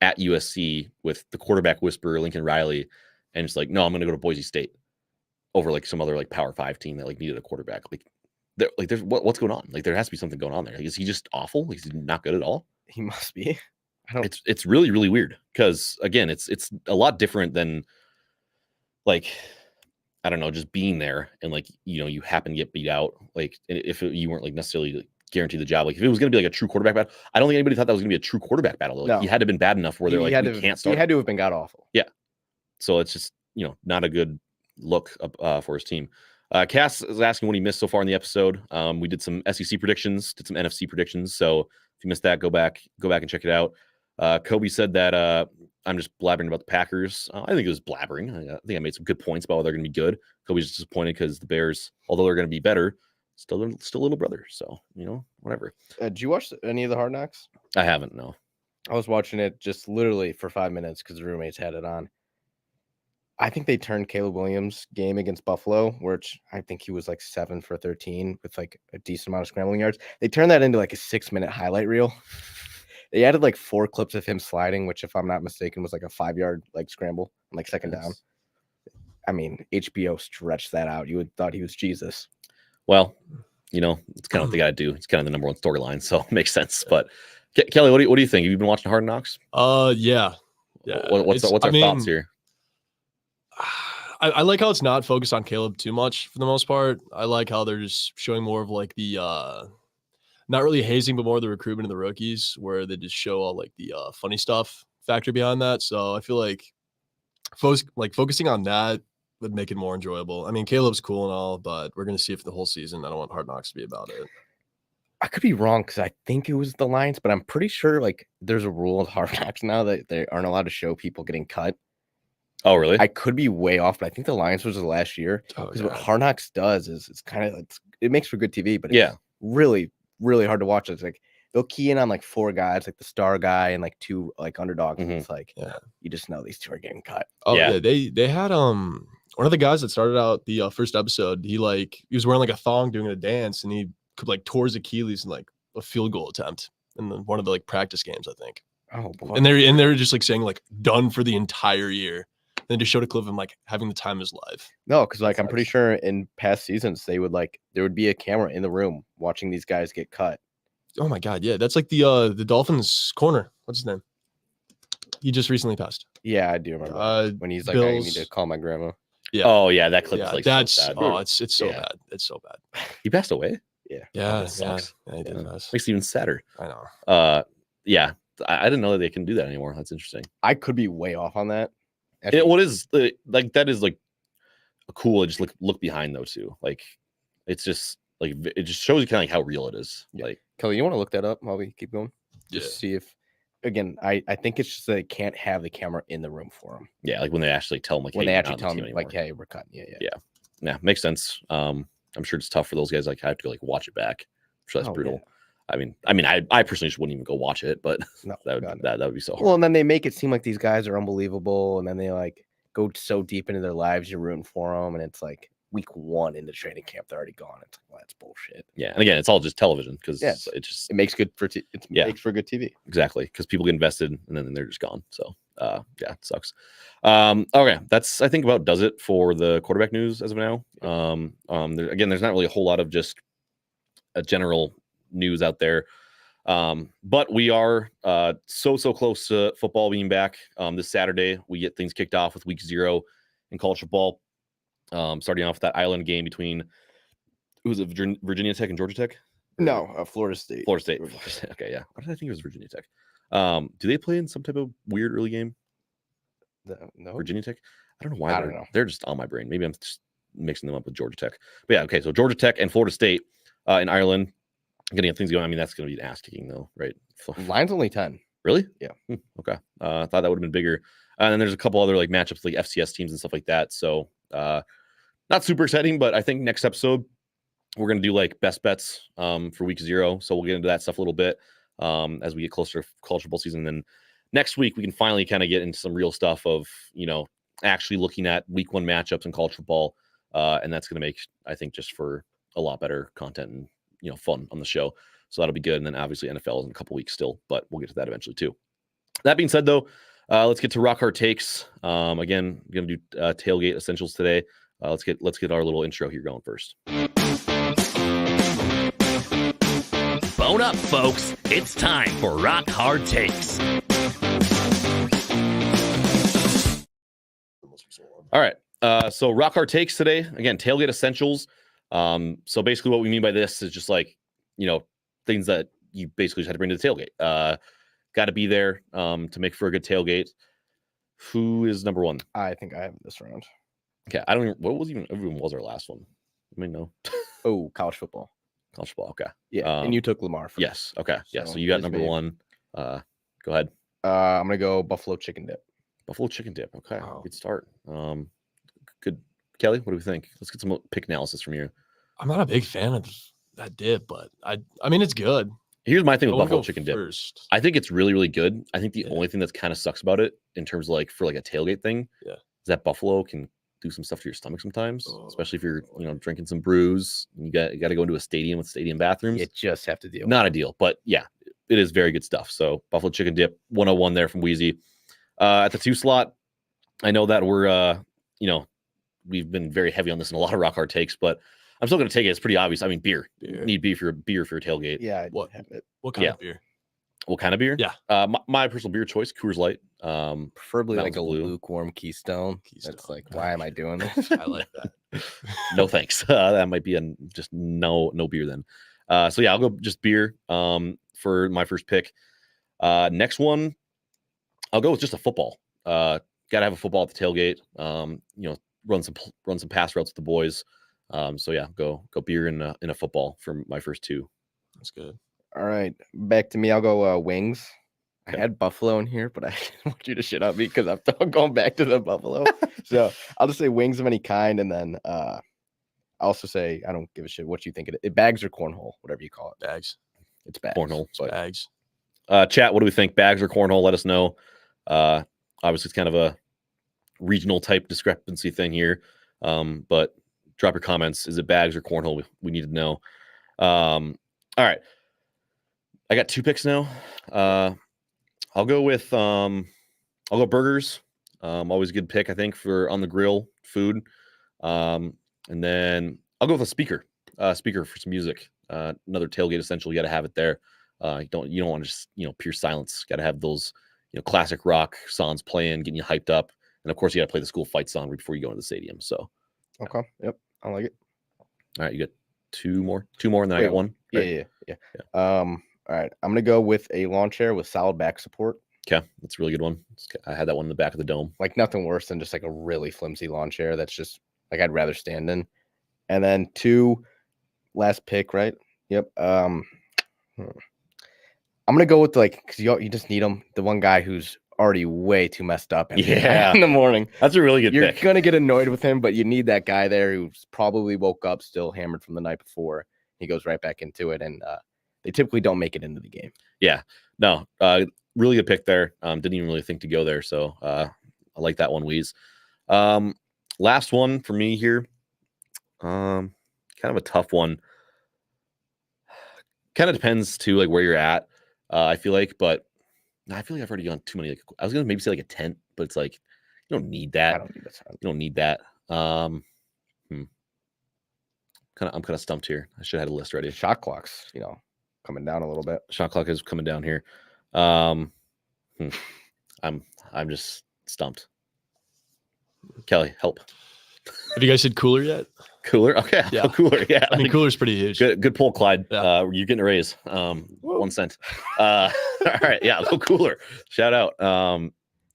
at USC with the quarterback whisperer Lincoln Riley, and it's like, no, I'm going to go to Boise State over like some other like Power 5 team that like needed a quarterback? Like, there's what's going on? Like there has to be something going on there. Like, is he just awful? Like, is he not good at all? He must be. I don't. It's really really weird because again, it's a lot different than like I don't know, just being there and like you happen to get beat out. Like if you weren't like necessarily like, guaranteed the job. Like if it was going to be like a true quarterback battle, I don't think anybody thought that was going to be a true quarterback battle. Like No. he had to have been bad enough where they're like, we can't start. He had to have been god awful. Yeah. So it's just not a good look for his team. Cass is asking what he missed so far in the episode. We did some SEC predictions, did some NFC predictions. So if you missed that, go back and check it out. Kobe said that I'm just blabbering about the Packers. I think it was blabbering. I think I made some good points about why they're going to be good. Kobe's just disappointed because the Bears, although they're going to be better, still little brother. So whatever. Did you watch any of the Hard Knocks? I haven't. No. I was watching it just literally for 5 minutes because the roommates had it on. I think they turned Caleb Williams' game against Buffalo, which I think he was like 7 for 13 with like a decent amount of scrambling yards. They turned that into like a 6-minute highlight reel. They added like 4 clips of him sliding, which if I'm not mistaken was like a 5-yard like scramble, like second down. I mean, HBO stretched that out. You would thought he was Jesus. Well, it's kind of what they got to do. It's kind of the number one storyline, so it makes sense. But Kelly, what do you think? Have you been watching Hard Knocks? Yeah. What's our thoughts here? I like how it's not focused on Caleb too much for the most part. I like how they're just showing more of like the not really hazing, but more the recruitment of the rookies, where they just show all like the funny stuff factor behind that. So I feel like focusing on that would make it more enjoyable. I mean, Caleb's cool and all, but we're gonna see it for the whole season. I don't want Hard Knocks to be about it. I could be wrong because I think it was the Lions, but I'm pretty sure like there's a rule with Hard Knocks now that they aren't allowed to show people getting cut. Oh, really? I could be way off, but I think the Lions was the last year. Because what Hard Knocks does is it's kind of it makes for good TV, but it's really, really hard to watch. It's like they'll key in on like 4 guys, like the star guy and like 2 like underdogs. And it's like you just know these 2 are getting cut. Oh yeah, they had one of the guys that started out the first episode. He was wearing like a thong doing a dance, and he could like tore his Achilles in like a field goal attempt in one of the like practice games, I think. Oh boy. And they're just like saying like done for the entire year. Then just showed a clip of him like having the time of his life. No, because like I'm pretty sure in past seasons they would there would be a camera in the room watching these guys get cut. Oh my god, yeah, that's like the Dolphins corner. What's his name? He just recently passed. Yeah, I do remember when he's like, I need to call my grandma. Yeah. Oh yeah, that clip. Yeah, is like that's so bad. It's so bad. It's so bad. He passed away. Yeah, sucks. Yeah, he did pass. Makes it even sadder. I know. Yeah, I didn't know that they can do that anymore. That's interesting. I could be way off on that. What is like that is like a cool. Just look behind though too. Like it's just like it just shows you kind of like how real it is. Yeah. Like Kelly, you want to look that up while we keep going? Just see if again. I think it's just that they can't have the camera in the room for them. Yeah, like when they actually tell them like when hey, they actually tell them like hey, we're cutting. Yeah, makes sense. I'm sure it's tough for those guys. Like I have to like watch it back. I'm sure that's brutal. Yeah. I mean, I personally just wouldn't even go watch it, but no, that would be so hard. Well, and then they make it seem like these guys are unbelievable, and then they like go so deep into their lives, you're rooting for them, and it's like week 1 into training camp, they're already gone. It's like, well, that's bullshit. Yeah, and again, it's all just television because it makes good for makes for good TV. Exactly, because people get invested and then they're just gone. So it sucks. Okay, that's I think about does it for the quarterback news as of now. There's not really a whole lot of just a general news out there. But we are so close to football being back. This Saturday, we get things kicked off with week 0 in college football. Starting off with that island game between Virginia Tech and Georgia Tech? No, Florida State. Florida State. Okay, yeah. Why did I think it was Virginia Tech? Do they play in some type of weird early game? No. Virginia Tech? I don't know why they're just on my brain. Maybe I'm just mixing them up with Georgia Tech. But yeah, okay. So Georgia Tech and Florida State in Ireland. Getting things going. I mean, that's going to be an ass kicking, though, right? Line's only 10. Really? Yeah. Okay. I thought that would have been bigger. And then there's a couple other like matchups, like FCS teams and stuff like that. So not super exciting, but I think next episode we're going to do like best bets for week 0. So we'll get into that stuff a little bit as we get closer to college football season. And then next week we can finally kind of get into some real stuff of actually looking at week 1 matchups in college football, and that's going to make I think just for a lot better content and fun on the show. So that'll be good. And then obviously NFL is in a couple weeks still, but we'll get to that eventually too. That being said though, let's get to Rock Hard Takes. Again, I'm going to do tailgate essentials today. Let's get our little intro here going first. Bone up, folks. It's time for Rock Hard Takes. All right. So rock hard takes today. Again, tailgate essentials. So basically what we mean by this is just like, things that you basically just had to bring to the tailgate. Got to be there to make for a good tailgate. Who is number one? I think I have this round. Okay. I don't even, what was even, everyone was our last one. I mean, no. Oh, college football. College football. Okay. Yeah. And you took Lamar. First. Yes. Okay. Yeah. So So you got it's number me. one. Go ahead. I'm going to go buffalo chicken dip. Buffalo chicken dip. Okay. Wow. Good start. Good. Kelly, what do we think? Let's get some pick analysis from you. I'm not a big fan of that dip, but I mean it's good. Here's my thing I with wanna buffalo go chicken dip. first. I think it's really, really good. I think the Yeah. only thing that's kind of sucks about it in terms of like for like a tailgate thing, Yeah. is that buffalo can do some stuff to your stomach sometimes, Oh, especially if you're drinking some brews. And you got to go into a stadium with stadium bathrooms. You just have to deal. Not ideal, but yeah, it is very good stuff. So buffalo chicken dip 101 there from Weezy. At the 2 slot, I know that we're we've been very heavy on this in a lot of rock hard takes, but I'm still going to take it. It's pretty obvious. I mean, beer. You need beer for your tailgate. Yeah. What? Have it. What kind Yeah. of beer? What kind of beer? Yeah. My personal beer choice, Coors Light. Preferably like a Mountain Blue. lukewarm Keystone. Keystone. It's like, why am I doing this? I like that. No thanks. That might be just no beer then. So yeah, I'll go just beer for my first pick. Next one, I'll go with just a football. Got to have a football at the tailgate. Run some pass routes with the boys. So yeah, go beer in a football for my first 2. That's good. All right. Back to me. I'll go wings. Okay. I had buffalo in here, but I didn't want you to shit on me because I'm going back to the buffalo. So I'll just say wings of any kind. And then I'll also say, I don't give a shit what you think of it. Bags or cornhole, whatever you call it. Bags. It's bags. Cornhole. But Bags. Chat, what do we think? Bags or cornhole? Let us know. Obviously, it's kind of a regional type discrepancy thing here. But drop your comments. Is it bags or cornhole? We need to know. All right. I got 2 picks now. I'll go with burgers. Always a good pick, I think, for on the grill food. And then I'll go with a speaker for some music. Another tailgate essential. You got to have it there. You don't want to just pure silence. Got to have those classic rock songs playing, getting you hyped up, and of course you got to play the school fight song before you go into the stadium. So okay, yep, I like it. all right, you got 2 more, and then I got 1. Yeah. All right, I'm gonna go with a lawn chair with solid back support. Okay, that's a really good one. I had that one in the back of the dome. Like nothing worse than just like a really flimsy lawn chair. That's just like I'd rather stand in. And then 2, last pick, right? Yep. I'm gonna go with because you just need them. The one guy who's already way too messed up. Yeah. In the morning. That's a really good You're pick. gonna get annoyed with him, but you need that guy there who's probably woke up still hammered from the night before. He goes right back into it, and they typically don't make it into the game. Yeah, no, really good pick there. Didn't even really think to go there, so I like that one, Weez. Last one for me here. Kind of a tough one. Kind of depends too, like where you're at. I feel like, but I feel like I've already gone too many. Like, I was gonna maybe say like a tent, but it's like you don't need that. I don't need that. You don't need that. I'm kind of stumped here. I should have had a list ready. Shot clocks, coming down a little bit. Shot clock is coming down here. I'm just stumped. Kelly, help. Have you guys said cooler yet? Cooler, okay. Yeah. Cooler, yeah. I mean, cooler's pretty huge. Good pull, Clyde. Yeah. You're getting a raise. 1 cent. All right, yeah, go cooler. Shout out. All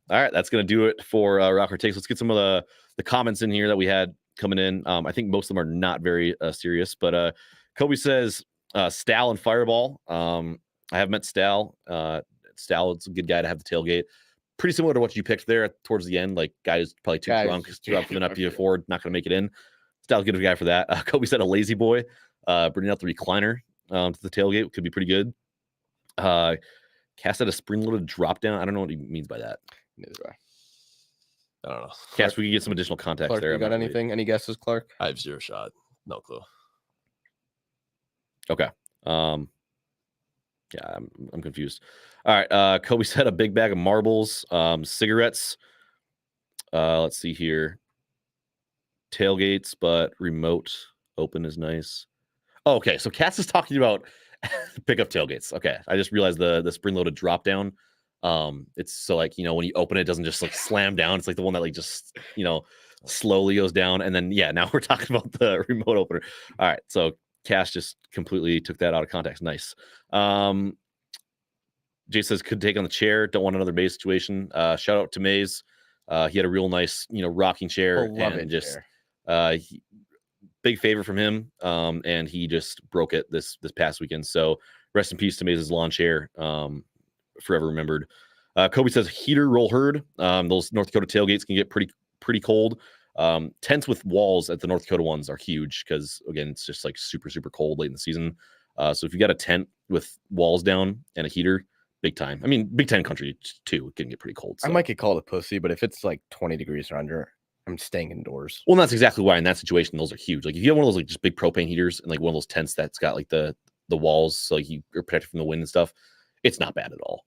right, that's gonna do it for Rocker Takes. Let's get some of the comments in here that we had coming in. I think most of them are not very serious, but Kobe says Stal and Fireball. I have met Stal. Stal is a good guy to have the tailgate. Pretty similar to what you picked there towards the end. Like guy who's probably too drunk for the night before, not going to make it in. Stal's a good guy for that. Kobe said a lazy boy, bringing out the recliner to the tailgate could be pretty good. Cass said a spring-loaded drop down. I don't know what he means by that. Neither do I don't know. Cass, we could get some additional context Clark, there. you got anything? Any guesses, Clark? I have 0 shot. No clue. Okay. Yeah, I'm confused. All right. Kobe said a big bag of marbles, cigarettes. Let's see here. Tailgates, but remote open is nice. Okay, so Cass is talking about pickup tailgates. Okay, I just realized the spring-loaded drop down. It's so like when you open it, it doesn't just like slam down. It's like the one that like just slowly goes down, and then now we're talking about the remote opener. All right, so Cass just completely took that out of context. Nice. Jay says could take on the chair. Don't want another Maze situation. Shout out to Maze. He had a real nice rocking chair and just big favor from him. And he just broke it this past weekend. So rest in peace to Maze's lawn chair. Forever remembered. Kobe says heater roll herd. Those North Dakota tailgates can get pretty cold. Tents with walls at the North Dakota ones are huge because again it's just like super cold late in the season. So if you got a tent with walls down and a heater, big time. I mean, Big Ten country too, it can get pretty cold. So. I might get called a pussy, but if it's like 20 degrees or under, I'm staying indoors. Well, that's exactly why in that situation those are huge. Like if you have one of those like just big propane heaters and like one of those tents that's got like the walls so like you are protected from the wind and stuff, it's not bad at all.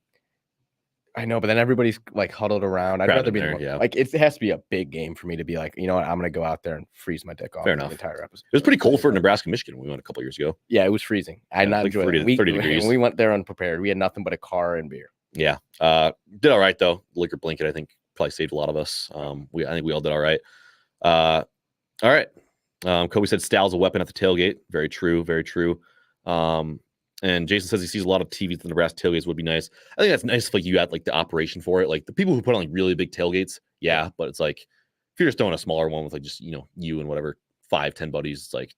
I know, but then everybody's like huddled around. I'd rather be there, like it has to be a big game for me to be like, you know what, I'm gonna go out there and freeze my dick off. Fair enough. The entire episode. It was pretty cold for Nebraska, Michigan when we went a couple years ago. Yeah, it was freezing. I did not enjoy 30, it. 30 degrees. We went there unprepared. We had nothing but a car and beer. Yeah. Did all right though. Liquor blanket, I think, probably saved a lot of us. I think we all did all right. All right. Kobe said Styles a weapon at the tailgate. Very true. Very true. And Jason says he sees a lot of TVs at the Nebraska tailgates would be nice. I think that's nice if like you had like the operation for it. Like the people who put on like really big tailgates, yeah, but it's like if you're just doing a smaller one with like just you and whatever 5-10 buddies, it's like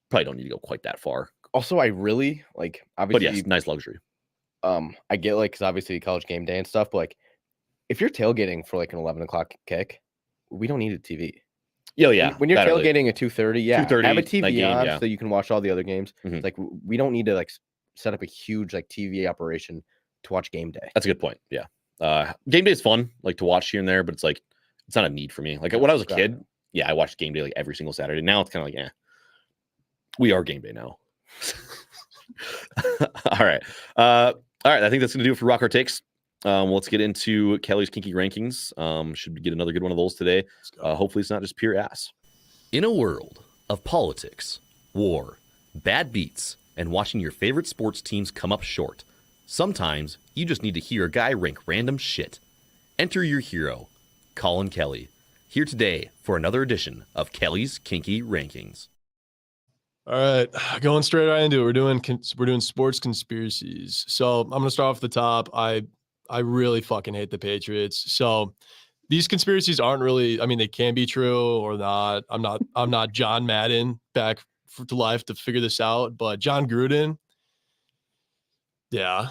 probably don't need to go quite that far. Also, I really like obviously but yes, nice luxury. I get like because obviously college game day and stuff, but like if you're tailgating for like an 11 o'clock kick, we don't need a TV. Yeah. When you're tailgating at 2:30, yeah, 2:30, have a TV game, on so you can watch all the other games. Mhm. Like we don't need to like set up a huge like TV operation to watch game day. That's a good point. Yeah. Game day is fun, like to watch here and there, but it's like it's not a need for me. Like when I was a kid, I watched game day like every single Saturday. Now it's kind of like, we are game day now. All right. I think that's gonna do it for Rock Our Takes. Let's get into Kelly's Kinky Rankings. Should get another good one of those today. Hopefully it's not just pure ass. In a world of politics, war, bad beats, and watching your favorite sports teams come up short, sometimes you just need to hear a guy rank random shit. Enter your hero, Colin Kelly, here today for another edition of Kelly's Kinky Rankings. All right, going straight right into it. We're doing sports conspiracies. So I'm gonna start off the top. I really fucking hate the Patriots. So these conspiracies aren't really. I mean, they can be true or not. I'm not John Madden back to life to figure this out. But John Gruden, yeah.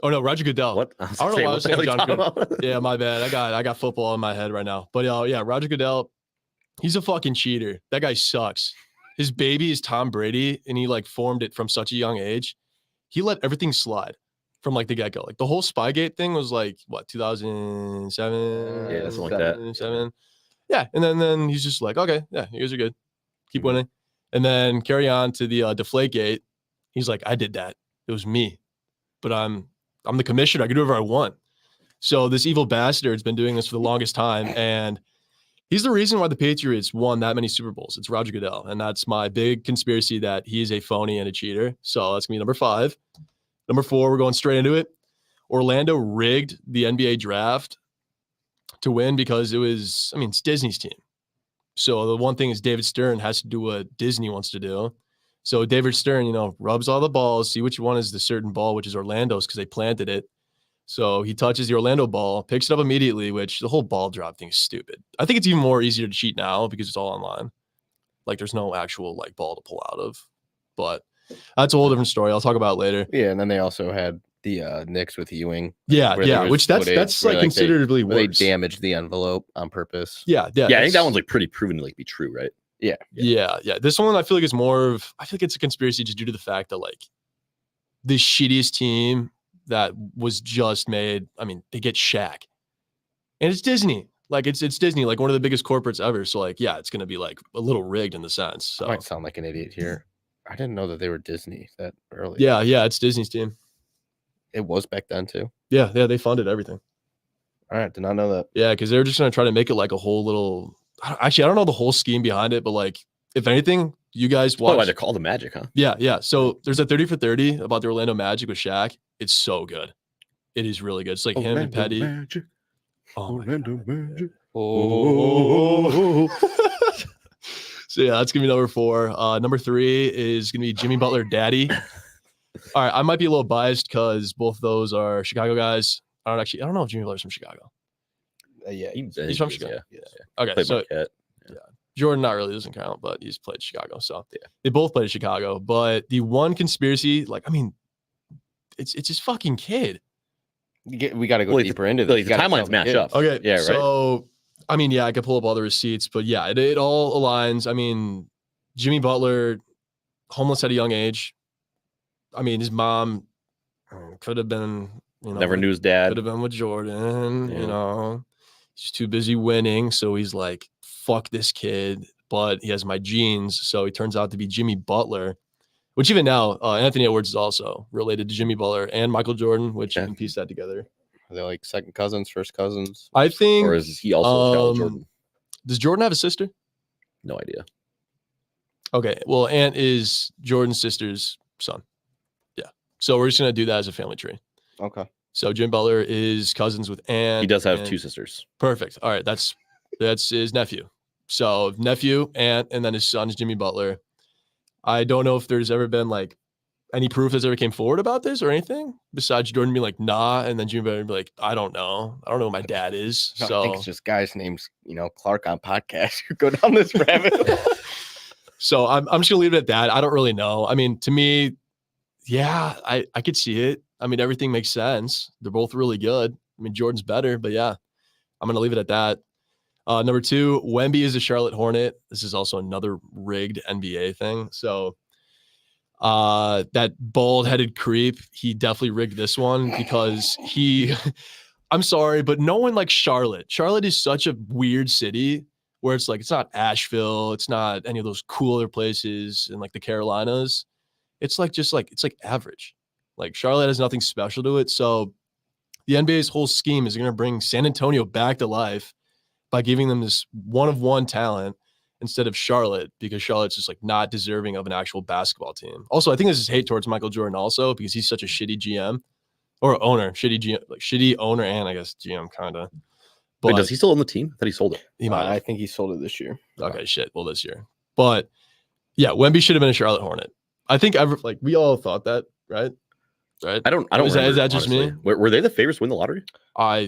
Oh no, Roger Goodell. What? I don't know why I was saying John Gruden. Yeah, my bad. I got football in my head right now. But yeah, Roger Goodell, he's a fucking cheater. That guy sucks. His baby is Tom Brady, and he like formed it from such a young age. He let everything slide from like the get-go. Like the whole Spygate thing was like what 2007? Yeah, something like that. 7. Yeah, and then he's just like, okay, yeah, you guys are good, keep winning, and then carry on to the Deflategate. He's like, I did that. It was me, but I'm the commissioner. I can do whatever I want. So this evil bastard's been doing this for the longest time, and he's the reason why the Patriots won that many Super Bowls. It's Roger Goodell, and that's my big conspiracy that he is a phony and a cheater. So that's gonna be number 5. Number 4, we're going straight into it. Orlando rigged the NBA draft to win because it's Disney's team. So the one thing is David Stern has to do what Disney wants to do. So David Stern, rubs all the balls, see which one is the certain ball, which is Orlando's because they planted it. So he touches the Orlando ball, picks it up immediately, which the whole ball drop thing is stupid. I think it's even more easier to cheat now because it's all online. Like there's no actual like ball to pull out of. But that's a whole different story. I'll talk about it later. Yeah, and then they also had the Knicks with Ewing. Yeah, which that's like considerably worse. They damaged the envelope on purpose. Yeah. I think that one's like pretty proven to like be true, right? Yeah. This one I feel like is I feel like it's a conspiracy just due to the fact that like the shittiest team that was just made. I mean, they get Shaq, and it's Disney. Like it's Disney, like one of the biggest corporates ever. So like, yeah, it's gonna be like a little rigged in the sense. So I might sound like an idiot here. I didn't know that they were Disney that early. Yeah, it's Disney's team. It was back then too. Yeah, they funded everything. All right, did not know that. Yeah, because they were just gonna try to make it like a whole little. Actually, I don't know the whole scheme behind it, but like if anything, You guys Oh, why watch? they're called the Magic, huh? Yeah. So there's a 30 for 30 about the Orlando Magic with Shaq. It's so good. It is really good. It's like him and Petty. Magic. Oh, my God. Magic. Oh, So yeah, that's gonna be number 4. Number 3 is gonna be Jimmy Butler Daddy. All right, I might be a little biased because both of those are Chicago guys. I don't know if Jimmy Butler's from Chicago. yeah. He's from Chicago. Yeah. Okay, Played so Marquette. Jordan not really doesn't count, but he's played Chicago. So yeah, they both played Chicago. But the one conspiracy, like, I mean, it's his fucking kid. We got to go Well, deeper into the this. You gotta timelines tell the match kids. up. Okay, Yeah, right. So I mean, yeah, I could pull up all the receipts, but yeah, it all aligns. I mean, Jimmy Butler, homeless at a young age. I mean, his mom could have been, Never knew his dad. could have been with Jordan. Yeah. He's too busy winning, so he's like, "Fuck this kid." But he has my genes, so he turns out to be Jimmy Butler. Which even now, Anthony Edwards is also related to Jimmy Butler and Michael Jordan, which you Yeah. can piece that together. Are they like second cousins, first cousins? I think. Or is he also a child of Jordan? Does Jordan have a sister? No idea. Okay, well, Ant is Jordan's sister's son. Yeah, so we're just gonna do that as a family tree. Okay. So Jim Butler is cousins with Ant. He does have and- 2 sisters. Perfect. All right, that's his nephew. So nephew, Ant, and then his son is Jimmy Butler. I don't know if there's ever been like any proof that's ever came forward about this or anything besides Jordan being like, nah, and then Jimmy Butler be like, I don't know who my dad is. No, I So think it's just guys' names, Clark on podcast who go down this rabbit hole. So I'm just gonna leave it at that. I don't really know. I mean, to me, yeah, I could see it. I mean, everything makes sense. They're both really good. I mean, Jordan's better, but yeah, I'm gonna leave it at that. Number 2, Wemby is a Charlotte Hornet. This is also another rigged NBA thing. So that bald-headed creep, he definitely rigged this one because I'm sorry, but no one likes Charlotte. Charlotte is such a weird city where it's like, it's not Asheville, it's not any of those cooler places in like the Carolinas. It's like it's like average. Like Charlotte has nothing special to it. So the NBA's whole scheme is going to bring San Antonio back to life by giving them this one-of-one talent instead of Charlotte, because Charlotte's just like not deserving of an actual basketball team. Also, I think this is hate towards Michael Jordan also because he's such a shitty GM or owner, shitty GM, like shitty owner and I guess GM kind of. But Wait, does he still own the team? That he sold it. he might I have. think he sold it this year. Okay, shit. Well, this year. But yeah, Wemby should have been a Charlotte Hornet. I think we all thought that, right? Right. I don't. Is that remember, just honestly. me? Were they the favorites to win the lottery? I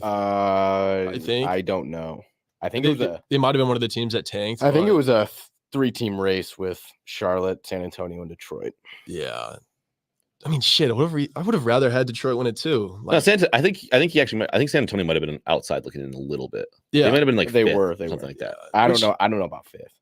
think- I don't know. I think it was a. They might have been one of the teams that tanked. I think it but was a 3-team race with Charlotte, San Antonio, and Detroit. Yeah. I mean, shit. I would have rather had Detroit win it too. No, I think he actually. I think San Antonio might have been outside looking in a little bit. yeah. They might have been like They fifth, were something like that. I Which- don't know. I don't know about fifth.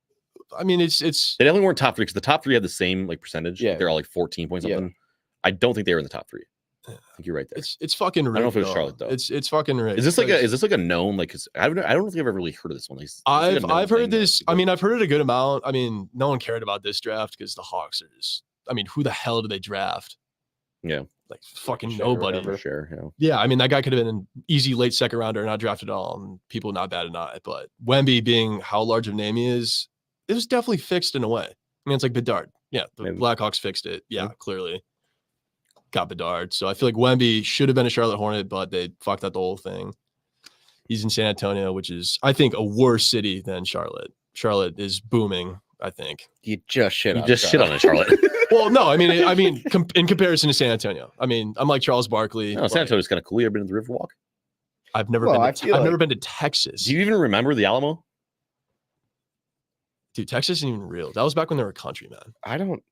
I mean, it's They definitely weren't top 3 because the top 3 had the same like percentage. Yeah. They're all like 14 point Yeah. something. I don't think they were in the top 3. I think you're right there. it's fucking rigged. don't know if it was Charlotte, though. It's fucking rigged. Is this like because a known like? 'Cause I don't think I've ever really heard of this one. It's like a known I've heard thing that this. I people- mean, I've heard it a good amount. I mean, no one cared about this draft because the Hawks are just. I mean, who the hell did they draft? Yeah. Like fucking Sure, nobody. whatever. for sure. Yeah. Yeah, I mean that guy could have been an easy late second rounder, not drafted at all, and people not batting an eye. But Wemby being how large of a name he is, it was definitely fixed in a way. I mean, it's like Bedard. Yeah, the Maybe. Blackhawks fixed it. Yeah, clearly got Bedard. So I feel like Wemby should have been a Charlotte Hornet, but they fucked up the whole thing. He's in San Antonio, which is I think a worse city than Charlotte. Charlotte is booming. I think. You just shit. You on just shit on Charlotte. it, Charlotte. Well, no, I mean, in comparison to San Antonio, I mean, I'm like Charles Barkley. No, like, San Antonio's kind of cool. You ever been to the Riverwalk? I've never Well, I been. feel I've never like- been to Texas. Do you even remember the Alamo? Dude, Texas isn't even real. That was back when they were a country, man. I don't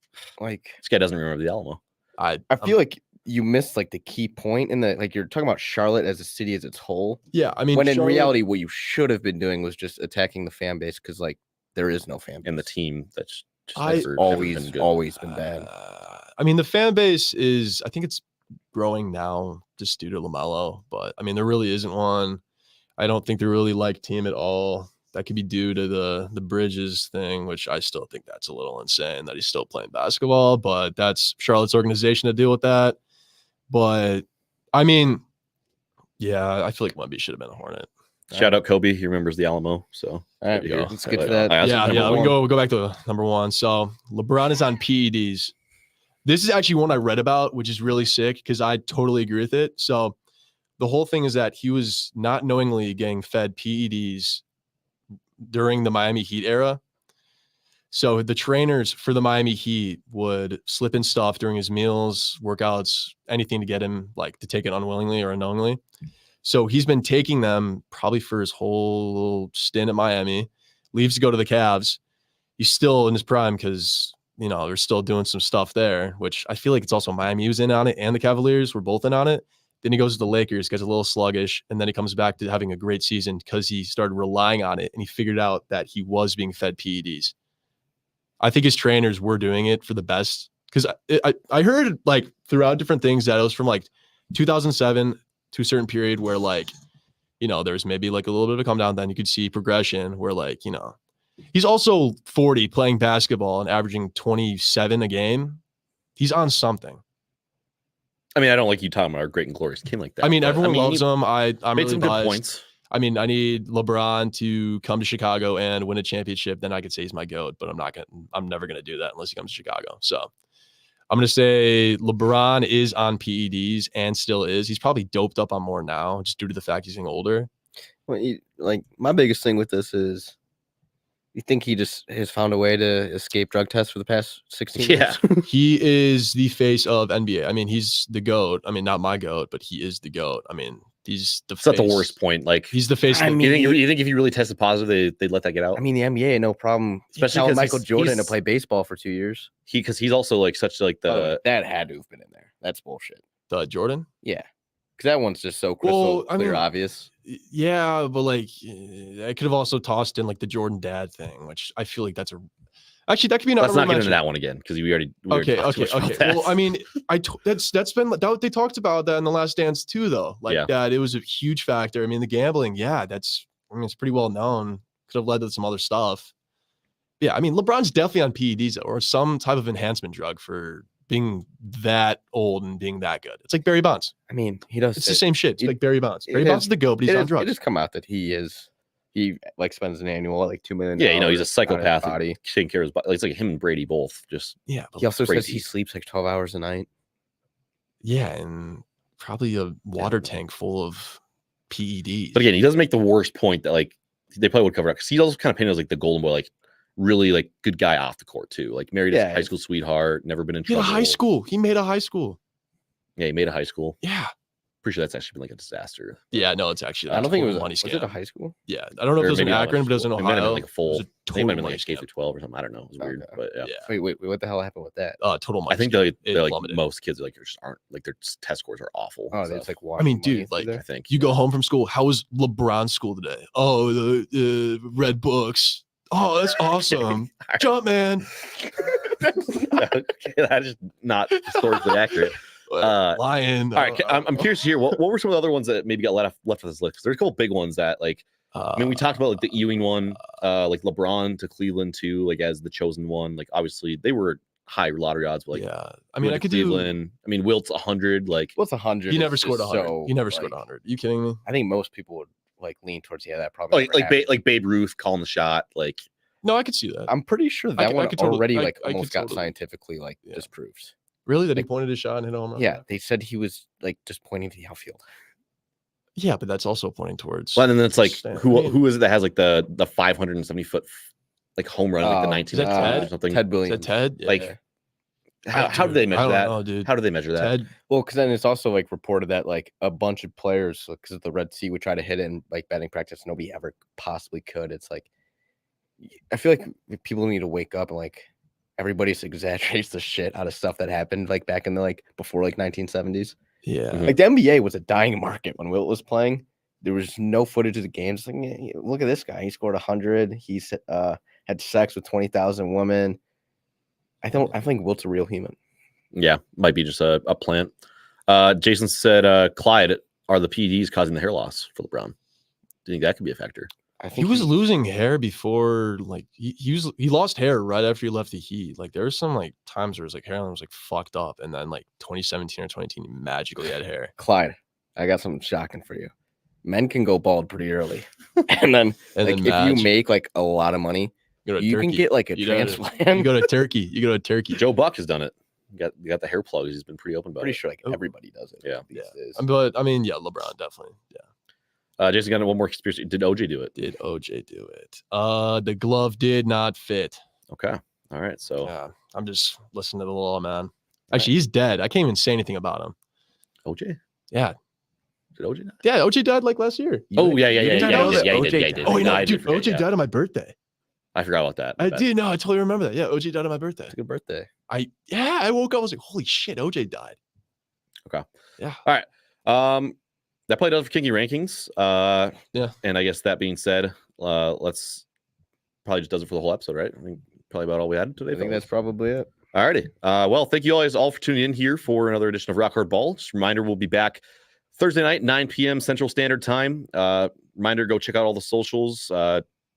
like. This guy doesn't remember the Alamo. I feel like you missed like the key point in the like you're talking about Charlotte as a city as its whole. yeah, I mean, When in Charlotte- reality, what you should have been doing was just attacking the fan base because like there is no fan base. And the team that's just I- never always been good. always been bad. I mean, the fan base is. I think it's growing now just due to LaMelo, but I mean, there really isn't one. I don't think they really like team at all. That could be due to the Bridges thing, which I still think that's a little insane that he's still playing basketball, but that's Charlotte's organization to deal with that. But I mean, yeah, I feel like Wemby should have been a Hornet. Shout out Kobe. He remembers the Alamo. So All right, there you go. let's get to But, that. that's Yeah, number yeah. We one. can go back to number one. So LeBron is on PEDs. This is actually one I read about, which is really sick because I totally agree with it. So the whole thing is that he was not knowingly getting fed PEDs during the Miami Heat era. So the trainers for the Miami Heat would slip in stuff during his meals, workouts, anything to get him like to take it unwillingly or unknowingly. So he's been taking them probably for his whole stint at Miami, leaves to go to the Cavs. He's still in his prime because, you know, they're still doing some stuff there, which I feel like it's also Miami was in on it and the Cavaliers were both in on it. Then he goes to the Lakers, gets a little sluggish, and then he comes back to having a great season because he started relying on it and he figured out that he was being fed PEDs. I think his trainers were doing it for the best because I heard like throughout different things that it was from like 2007 to a certain period where like, you know, there's maybe like a little bit of a come down. Then you could see progression where like, you know, he's also 40 playing basketball and averaging 27 a game. He's on something. I mean, I don't like you talking about our great and glorious king like that. I mean, but, everyone loves he him. I'm made really some good biased. points. I mean, I need LeBron to come to Chicago and win a championship. Then I could say he's my GOAT, but I'm never gonna do that unless he comes to Chicago. So I'm gonna say LeBron is on PEDs and still is. He's probably doped up on more now, just due to the fact he's getting older. Well, like my biggest thing with this is, you think he just has found a way to escape drug tests for the past 16 Yeah. years? He is the face of NBA. I mean, he's the GOAT. I mean, not my GOAT, but he is the GOAT. I mean, he's the It's not face. the worst point. Like, He's the face. I of the, mean, you think if you really tested positive, they'd let that get out? I mean, the NBA, no problem. Especially because with Michael he's- Jordan to he's- play baseball for 2 years. Because he's also like such like By the way, the that had to have been in there. That's bullshit. the Jordan. Yeah. Because that one's just so crystal Well, I clear, mean, obvious. Yeah, but like I could have also tossed in like the Jordan dad thing, which I feel like that's actually that could be an let's not get honorable into that one again because we already Okay. talked too much about that. Well, I mean, that's been that they talked about that in the Last Dance too, though. Like Yeah. that, it was a huge factor. I mean, the gambling, yeah, it's pretty well known. Could have led to some other stuff. Yeah, I mean, LeBron's definitely on PEDs or some type of enhancement drug for being that old and being that good. It's like Barry Bonds. I mean, he does. It's the same shit. It's it- like Barry Bonds. it Barry is- Bonds is the GOAT, but he's on It drugs. just come out that he like spends an annual like $2 million. Yeah, you know, he's a on his psychopath. body. Taking care of his body. It's like him and Brady both just Yeah, but He also says he crazy. sleeps like 12 hours a night. yeah, and probably a water tank full of PEDs. But again, he doesn't make the worst point that like they probably would cover up because he's also kind of painted as like the golden boy, like really like good guy off the court too. Like married his Yeah. high school sweetheart, never been in he had trouble. a high school. He made a high school. Yeah, he made a high school. Yeah. Pretty sure that's actually been like a disaster. Yeah, no, it's actually I don't think it was money was scam. it a high school? Yeah, I don't know if Or it was in maybe not Akron, much but it was in school. It might have Ohio. been like a full. It was a I think it total might have been money like a K scam. through 12 or something. I don't know. It was weird, Okay. but yeah. Yeah, Wait, what the hell happened with that? total money. I think scam. they're It like plummeted. most kids like just aren't like their test scores are awful. Oh, and they just stuff, like I mean, washing money dude, through like, there? I think You go home from school. How was LeBron's school today? Oh, the red books. Oh, that's awesome. Jump, man. okay, that is not historically accurate. Lion. All right, I'm curious to hear what were some of the other ones that maybe got left on this list? 'Cause there's a couple big ones that like I mean we talked about like the Ewing one, like LeBron to Cleveland too, like as the chosen one. Like obviously they were high lottery odds, but like yeah. I mean, went I to could do. Cleveland. I mean Wilt's 100. Like What's 100? He never is scored just 100. so, He never scored like, 100. You kidding me? I think most people would like lean towards that probably. like never happened. like Babe Ruth calling the shot. Like No, I could see that. I'm pretty sure that I one could totally- already I- like I could almost got totally- scientifically like Yeah. disproved. Really? That he like- pointed his shot and hit a home run? Yeah, they said he was like just pointing to the outfield. Yeah, but that's also pointing towards. well, and then it's like Stand- I who mean- who is it that has like the 570 foot like home run in, like the Oh, 19 is that Ted? or something? Ted Is Billions. that Ted? Like, Yeah. How do they I measure don't that? know, dude. How do they measure that? Ted. Well, because then it's also like reported that like a bunch of players, because of the Red Sea, would try to hit it in like batting practice. Nobody ever possibly could. It's like I feel like people need to wake up and like everybody just exaggerates the shit out of stuff that happened like back in the like before like 1970s. Yeah. Mhm. Like the NBA was a dying market when Wilt was playing. There was no footage of the games. It's like, yeah, look at this guy. He scored 100. He's had sex with 20,000 women. I think Wilt's a real human. Yeah, might be just a plant. Jason said, Clyde, are the PEDs causing the hair loss for LeBron? Do you think that could be a factor? I He think was losing hair before, like he lost hair right after he left the Heat. Like there was some like times where his like hairline was like fucked up, and then like 2017 or 2018 he magically had hair. Clyde. I got something shocking for you. men can go bald pretty early, and then like if match. you make like a lot of money, Go to you can Turkey. get like a You gotta- transplant. You go to Turkey. You go to Turkey. Joe Buck has done it. You got the hair plugs. He's been pretty open about Pretty it. sure like Oh. everybody does it. Yeah. these days. But I mean, yeah, LeBron definitely. Yeah. Jason got one more conspiracy. Did OJ do it? Did OJ do it? The glove did not fit. Okay. All right. So Yeah, I'm just listening to the law, man. Actually, he's dead. I can't even say anything about him. OJ? Yeah, Did OJ die? yeah. OJ died like last year. Oh, yeah, yeah, you yeah, didn't yeah, know yeah, that? yeah, he OJ did, yeah, he died. did. Oh, He no, died, dude, I forget, OJ yeah. died on my birthday. I forgot about that. I bet. did. No, I totally remember that. Yeah, OJ died on my birthday. It's a good birthday. I woke up. I was like, holy shit, OJ died. That probably does for Kinky Rankings. Yeah. And I guess that being said, let's probably just does it for the whole episode, right? I think probably about all we had today. I think fellas. that's probably it. Alrighty. Well, thank you guys all for tuning in here for another edition of Rock Hard Ball. Just a reminder, we'll be back Thursday night, 9 p.m. Central Standard Time. Reminder, go check out all the socials,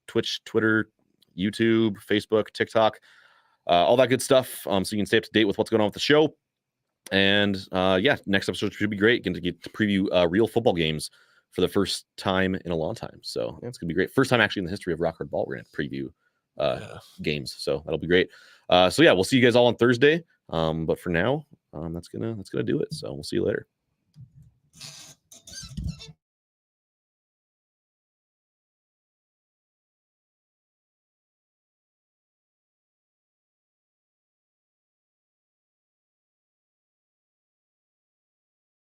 Twitch, Twitter, YouTube, Facebook, TikTok, all that good stuff. So you can stay up to date with what's going on with the show. And next episode should be great. Going to get to preview real football games for the first time in a long time. So it's going to be great. First time actually in the history of Rock Hard Ball, we're going to preview games. So that'll be great. We'll see you guys all on Thursday. But for now, that's gonna do it. So we'll see you later.